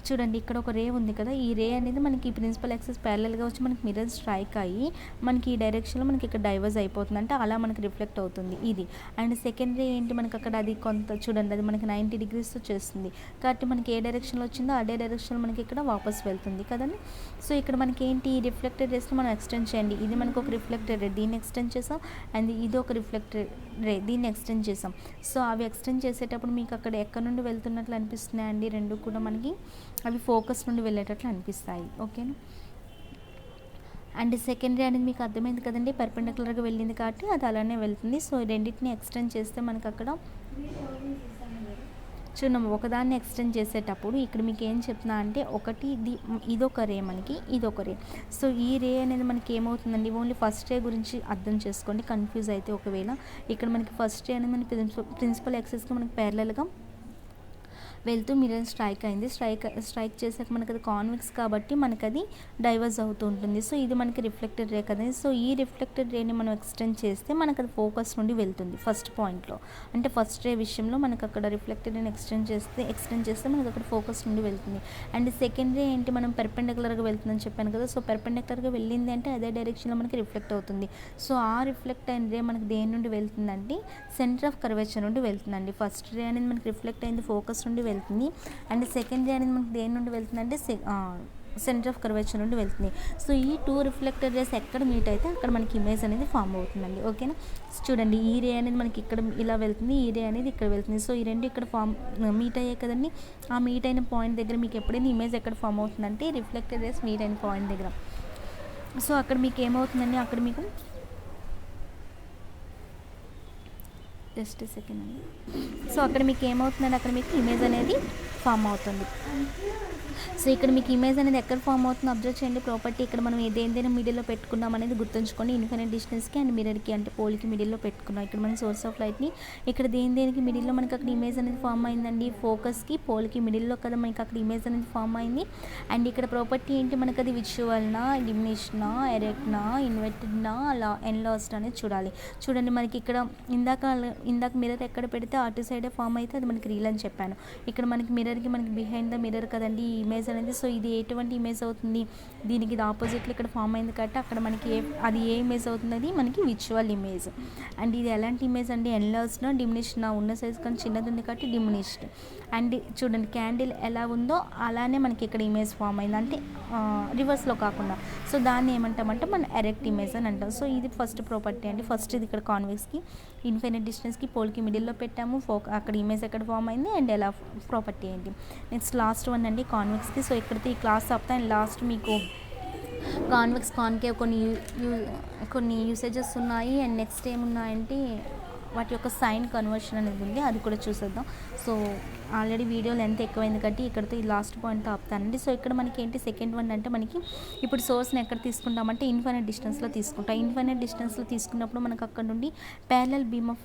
చూడండి ఇక్కడ ఒక రే ఉంది కదా, ఈ రే అనేది మనకి ప్రిన్సిపల్ యాక్సిస్ ప్యారలల్గా వచ్చి మనకి మిర్రర్ స్ట్రైక్ అయ్యి మనకి ఈ డైరెక్షన్లో మనకి ఇక్కడ డైవర్స్ అయిపోతుంది, అంటే అలా మనకి రిఫ్లెక్ట్ అవుతుంది ఇది. అండ్ సెకండ్ రే ఏంటి మనకి అక్కడ అది కొంత చూడండి అది మనకి 90 degreesతో చేస్తుంది, కాబట్టి మనకి ఏ డైరెక్షన్లో వచ్చిందో అదే డైరెక్షన్లో మనకి ఇక్కడ వాపస్ వెళ్తుంది కదండి. సో ఇక్కడ మనకి ఏంటి ఈ రిఫ్లెక్టెడ్ రేస్ని మనం ఎక్స్టెండ్ చేయండి. ఇది మనకు ఒక రిఫ్లెక్టెడ్ రే, దీన్ని ఎక్స్టెండ్ చేసాం. అండ్ ఇది ఒక రిఫ్లెక్టెడ్ రే, దీన్ని ఎక్స్టెండ్ చేసాం. సో అవి ఎక్స్టెండ్ చేసేటప్పుడు మీకు అక్కడ ఎక్కడ నుండి వెళ్తున్నట్లు అనిపిస్తున్నాయి అండి, రెండు కూడా మనకి అవి ఫోకస్ నుండి వెళ్ళేటట్లు అనిపిస్తాయి. ఓకేనా. అండ్ సెకండ్ రే అనేది మీకు అర్థమైంది కదండి, పర్పెండిక్యులర్గా వెళ్ళింది కాబట్టి అది అలానే వెళ్తుంది. సో రెండింటిని ఎక్స్టెండ్ చేస్తే మనకు అక్కడ చూడండి ఒకదాన్ని ఎక్స్టెండ్ చేసేటప్పుడు ఇక్కడ మీకు ఏం చెప్తున్నా అంటే ఒకటి ఇదొక రే, మనకి ఇదొక రే. సో ఈ రే అనేది మనకి ఏమవుతుందండి, ఓన్లీ ఫస్ట్ రే గురించి అర్థం చేసుకోండి, కన్ఫ్యూజ్ అయితే ఒకవేళ. ఇక్కడ మనకి ఫస్ట్ రే అనేది మనకి ప్రిన్సిపల్ యాక్సిస్కి మనకి ప్యారలల్గా వెళ్తూ మిర్రర్ స్ట్రైక్ అయింది. స్ట్రైక్ చేసాక మనకి అది కాన్వెక్స్ కాబట్టి మనకి అది డైవర్స్ అవుతూ ఉంటుంది. సో ఇది మనకి రిఫ్లెక్టెడ్ రే కదండి. సో ఈ రిఫ్లెక్టెడ్ రేని మనం ఎక్స్టెండ్ చేస్తే మనకు అది ఫోకస్ నుండి వెళ్తుంది ఫస్ట్ పాయింట్లో, అంటే ఫస్ట్ రే విషయంలో మనకు అక్కడ రిఫ్లెక్టెడ్ రేని ఎక్స్టెండ్ చేస్తే మనకు అక్కడ ఫోకస్ నుండి వెళ్తుంది. అండ్ సెకండ్ రే ఏంటి మనం పెర్పెండిక్యులర్గా వెళ్తుందని చెప్పాను కదా. సో పెర్పెండిక్యులర్గా వెళ్ళింది అంటే అదే డైరెక్షన్లో మనకి రిఫ్లెక్ట్ అవుతుంది. సో ఆ రిఫ్లెక్ట్ అయిన రే మనకి దేని నుండి వెళ్తుందంటే సెంటర్ ఆఫ్ కర్వేచర్ నుండి వెళ్తుందండి. ఫస్ట్ రే అనేది మనకి రిఫ్లెక్ట్ అయింది ఫోకస్ నుండి వెళ్తుంది. అండ్ సెకండ్ రే అనేది మనకి దేని నుండి వెళ్తుంది అంటే సెంటర్ ఆఫ్ కర్వేచర్ నుండి వెళ్తుంది. సో ఈ టూ రిఫ్లెక్టెడ్ రేస్ ఎక్కడ మీట్ అయితే అక్కడ మనకి ఇమేజ్ అనేది ఫామ్ అవుతుందండి. ఓకేనా. చూడండి ఈ రే అనేది మనకి ఇక్కడ ఇలా వెళ్తుంది, ఈ రే అనేది ఇక్కడ వెళ్తుంది. సో ఈ రెండు ఇక్కడ మీట్ అయ్యాయి కదండి. ఆ మీట్ అయిన పాయింట్ దగ్గర మీకు ఎప్పుడైనా ఇమేజ్ ఎక్కడ ఫామ్ అవుతుందంటే రిఫ్లెక్టెడ్ రేస్ మీట్ అయిన పాయింట్ దగ్గర. సో అక్కడ మీకు ఏమవుతుందండి, అక్కడ మీకు జస్ట్ సెకండ్ అండి. సో అక్కడ మీకు ఏమవుతుందండి, అక్కడ మీకు ఇమేజ్ అనేది ఫామ్ అవుతుంది. సో ఇక్కడ మీకు ఇమేజ్ అనేది ఎక్కడ ఫామ్ అవుతుందో అబ్జర్వ్ చేయండి. ప్రాపర్టీ ఇక్కడ మనం దేనిదైనా మిడిల్లో పెట్టుకున్నాం అనేది గుర్తుంచుకోండి. ఇన్ఫినిట్ డిస్టెన్స్కి అండ్ మిర్రర్కి అంటే పోల్కి మిడిల్లో పెట్టుకున్నాం. ఇక్కడ మనం సోర్స్ ఆఫ్ లైట్ని ఇక్కడ దేనికి మిడిల్లో మనకి అక్కడ ఇమేజ్ అనేది ఫామ్ అయిందండి, ఫోకస్కి పోల్కి మిడిల్లో కదా మనకి అక్కడ ఇమేజ్ అనేది ఫామ్ అయింది. అండ్ ఇక్కడ ప్రాపర్టీ ఏంటి మనకి అది విజువల్నా, డిమినిష్నా, ఎరెక్ట్నా, ఇన్వర్టెడ్నా, అలా ఎన్లాస్డ్ అనేది చూడాలి. చూడండి మనకి ఇక్కడ ఇందాక మిర్రర్ ఎక్కడ పెడితే అటు సైడే ఫామ్ అయితే అది మనకి రీల్ అని చెప్పాను. ఇక్కడ మనకి మిర్రర్కి మనకి బిహైండ్ ద మిర్రర్ కదండి ఈ ఇమేజ్ అనేది. సో ఇది ఎటువంటి ఇమేజ్ అవుతుంది, దీనికి ఇది ఆపోజిట్లో ఇక్కడ ఫామ్ అయింది కాబట్టి అక్కడ మనకి అది ఏ ఇమేజ్ అవుతుంది, అది మనకి విజువల్ ఇమేజ్. అండ్ ఇది ఎలాంటి ఇమేజ్ అండి, ఎన్లాస్డ్, డిమినిష్డ్, ఉన్న సైజ్ కానీ చిన్నది ఉంది కాబట్టి డిమినిష్డ్. అండ్ చూడండి క్యాండిల్ ఎలా ఉందో అలానే మనకి ఇక్కడ ఇమేజ్ ఫామ్ అయింది, అంటే రివర్స్లో కాకుండా. సో దాన్ని ఏమంటామంటే మనం ఎరెక్ట్ ఇమేజ్ అని అంటాం. సో ఇది ఫస్ట్ ప్రాపర్టీ అండి. ఫస్ట్ ఇది ఇక్కడ కాన్వెక్స్కి ఇన్ఫినిట్ డిస్టెన్స్కి పోల్కి మిడిల్లో పెట్టాము, అక్కడ ఇమేజ్ ఎక్కడ ఫామ్ అయింది అండ్ ఎలా ప్రాపర్టీ ఏంటి. నెక్స్ట్ లాస్ట్ వన్ అండి కాన్వెక్స్కి. సో ఇక్కడితో ఈ క్లాస్ ఆపుతా. అండ్ లాస్ట్ మీకు కాన్వెక్స్ కాన్కేవ్ కొన్ని యూసేజెస్ ఉన్నాయి. అండ్ నెక్స్ట్ ఏమున్నాయంటే వాటి యొక్క సైన్ కన్వర్షన్ అనేది ఉంది, అది కూడా చూసేద్దాం. సో ఆల్రెడీ వీడియో లెంత్ ఎక్కువైంది కాబట్టి ఇక్కడితో ఈ లాస్ట్ పాయింట్ ఆపుతానండి. సో ఇక్కడ మనకి ఏంటి సెకండ్ వన్ అంటే మనకి ఇప్పుడు సోర్స్ని ఎక్కడ తీసుకుంటామంటే ఇన్ఫైనైట్ డిస్టెన్స్లో తీసుకుంటాం. ఇన్ఫైనైట్ డిస్టెన్స్లో తీసుకున్నప్పుడు మనకు అక్కడ నుండి ప్యారలల్ బీమ్ ఆఫ్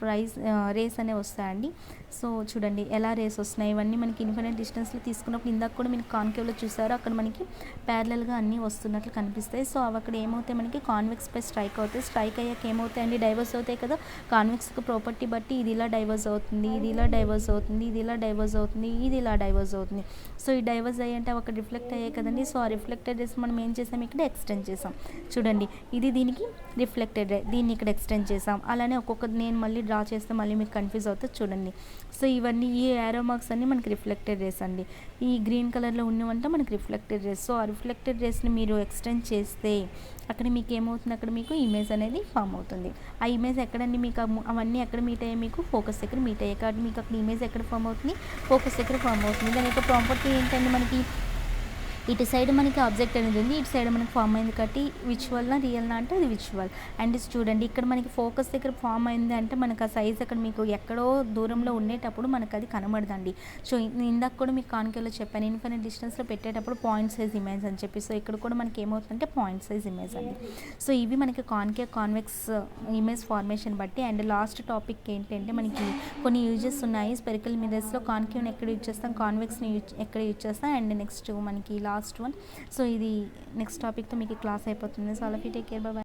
రేస్ అనేవి వస్తాయండి. సో చూడండి ఎలా రేస్ వస్తున్నాయి, ఇవన్నీ మనకి ఇన్ఫైనైట్ డిస్టెన్స్లో తీసుకున్నప్పుడు ఇందాక కూడా మీరు కాన్కేవ్లో చూసారు, అక్కడ మనకి ప్యారలల్గా అన్నీ వస్తున్నట్లు కనిపిస్తాయి. సో అవి అక్కడ ఏమవుతాయి మనకి కాన్వెక్స్ పై స్ట్రైక్ అవుతాయి. స్ట్రైక్ అయ్యాక ఏమవుతాయి అండి, డైవర్స్ అవుతాయి కదా. కాన్వెక్స్కి ప్రాపర్టీ బట్టి ఇది ఇలా డైవర్స్ అవుతుంది, ఇది ఇలా డైవర్స్ అవుతుంది, ఇది ఇలా డైవర్స్ అవుతుంది, ఇది ఇలా డైవర్స్ అవుతుంది. సో ఈ డైవర్స్ అయ్యంటే అక్కడ రిఫ్లెక్ట్ అయ్యాయి కదండి. సో ఆ రిఫ్లెక్టెడ్ రేస్ మనం ఏం చేసాం, ఇక్కడ ఎక్స్టెండ్ చేసాం. చూడండి ఇది దీనికి రిఫ్లెక్టెడ్ రే, దీన్ని ఇక్కడ ఎక్స్టెండ్ చేసాం. అలానే ఒక్కొక్కటి నేను మళ్ళీ డ్రా చేస్తే మళ్ళీ మీకు కన్ఫ్యూజ్ అవుతుంది చూడండి. సో ఇవన్నీ ఈ యారో మార్క్స్ అన్నీ మనకి రిఫ్లెక్టెడ్ రేస్ అండి. ఈ గ్రీన్ కలర్లో ఉన్నవంటే మనకి రిఫ్లెక్టెడ్ రేస్. సో ఆ రిఫ్లెక్టెడ్ రేస్ని మీరు ఎక్స్టెండ్ చేస్తే అక్కడ మీకు ఏమవుతుంది, అక్కడ మీకు ఇమేజ్ అనేది ఫామ్ అవుతుంది. ఆ ఇమేజ్ ఎక్కడండి మీకు అవన్నీ ఎక్కడ మీట్ అయ్యాయి, మీకు ఫోకస్ దగ్గర మీట్ అయ్యాయి కాబట్టి మీకు అక్కడ ఇమేజ్ ఎక్కడ ఫామ్ అవుతుంది, ఫోకస్ దగ్గర ఫామ్ అవుతుంది. దాని యొక్క ప్రాపర్టీ ఏంటంటే మనకి ఇటు సైడ్ మనకి ఆబ్జెక్ట్ అనేది ఉంది, ఇటు సైడ్ మనకి ఫామ్ అయింది కాబట్టి విజువల్నా రియల్నా అంటే అది విజువల్. అండ్ చూడండి ఇక్కడ మనకి ఫోకస్ దగ్గర ఫామ్ అయింది అంటే మనకు ఆ సైజ్ అక్కడ మీకు ఎక్కడో దూరంలో ఉండేటప్పుడు మనకు అది కనబడదండి. సో ఇందాక కూడా మీకు కాన్కేవ్లో చెప్పాను ఇన్ఫినిట్ డిస్టెన్స్లో పెట్టేటప్పుడు పాయింట్ సైజ్ ఇమేజ్ అని చెప్పి. సో ఇక్కడ కూడా మనకి ఏమవుతుందంటే పాయింట్ సైజ్ ఇమేజ్ అండి. సో ఇవి మనకి కాన్కేవ్ కాన్వెక్స్ ఇమేజ్ ఫార్మేషన్ బట్టి. అండ్ లాస్ట్ టాపిక్ ఏంటంటే మనకి కొన్ని యూజెస్ ఉన్నాయి స్పెరికల్ మిర్రర్స్లో. కాన్కేవ్ని ఎక్కడ యూజ్ చేస్తాం, కాన్వెక్స్ని ఎక్కడ యూజ్ చేస్తాం. అండ్ నెక్స్ట్ మనకి లాస్ట్ వన్. సో ఇది నెక్స్ట్ టాపిక్తో మీకు క్లాస్ అయిపోతుంది. సో అలా టేక్ కేర్, బాయ్.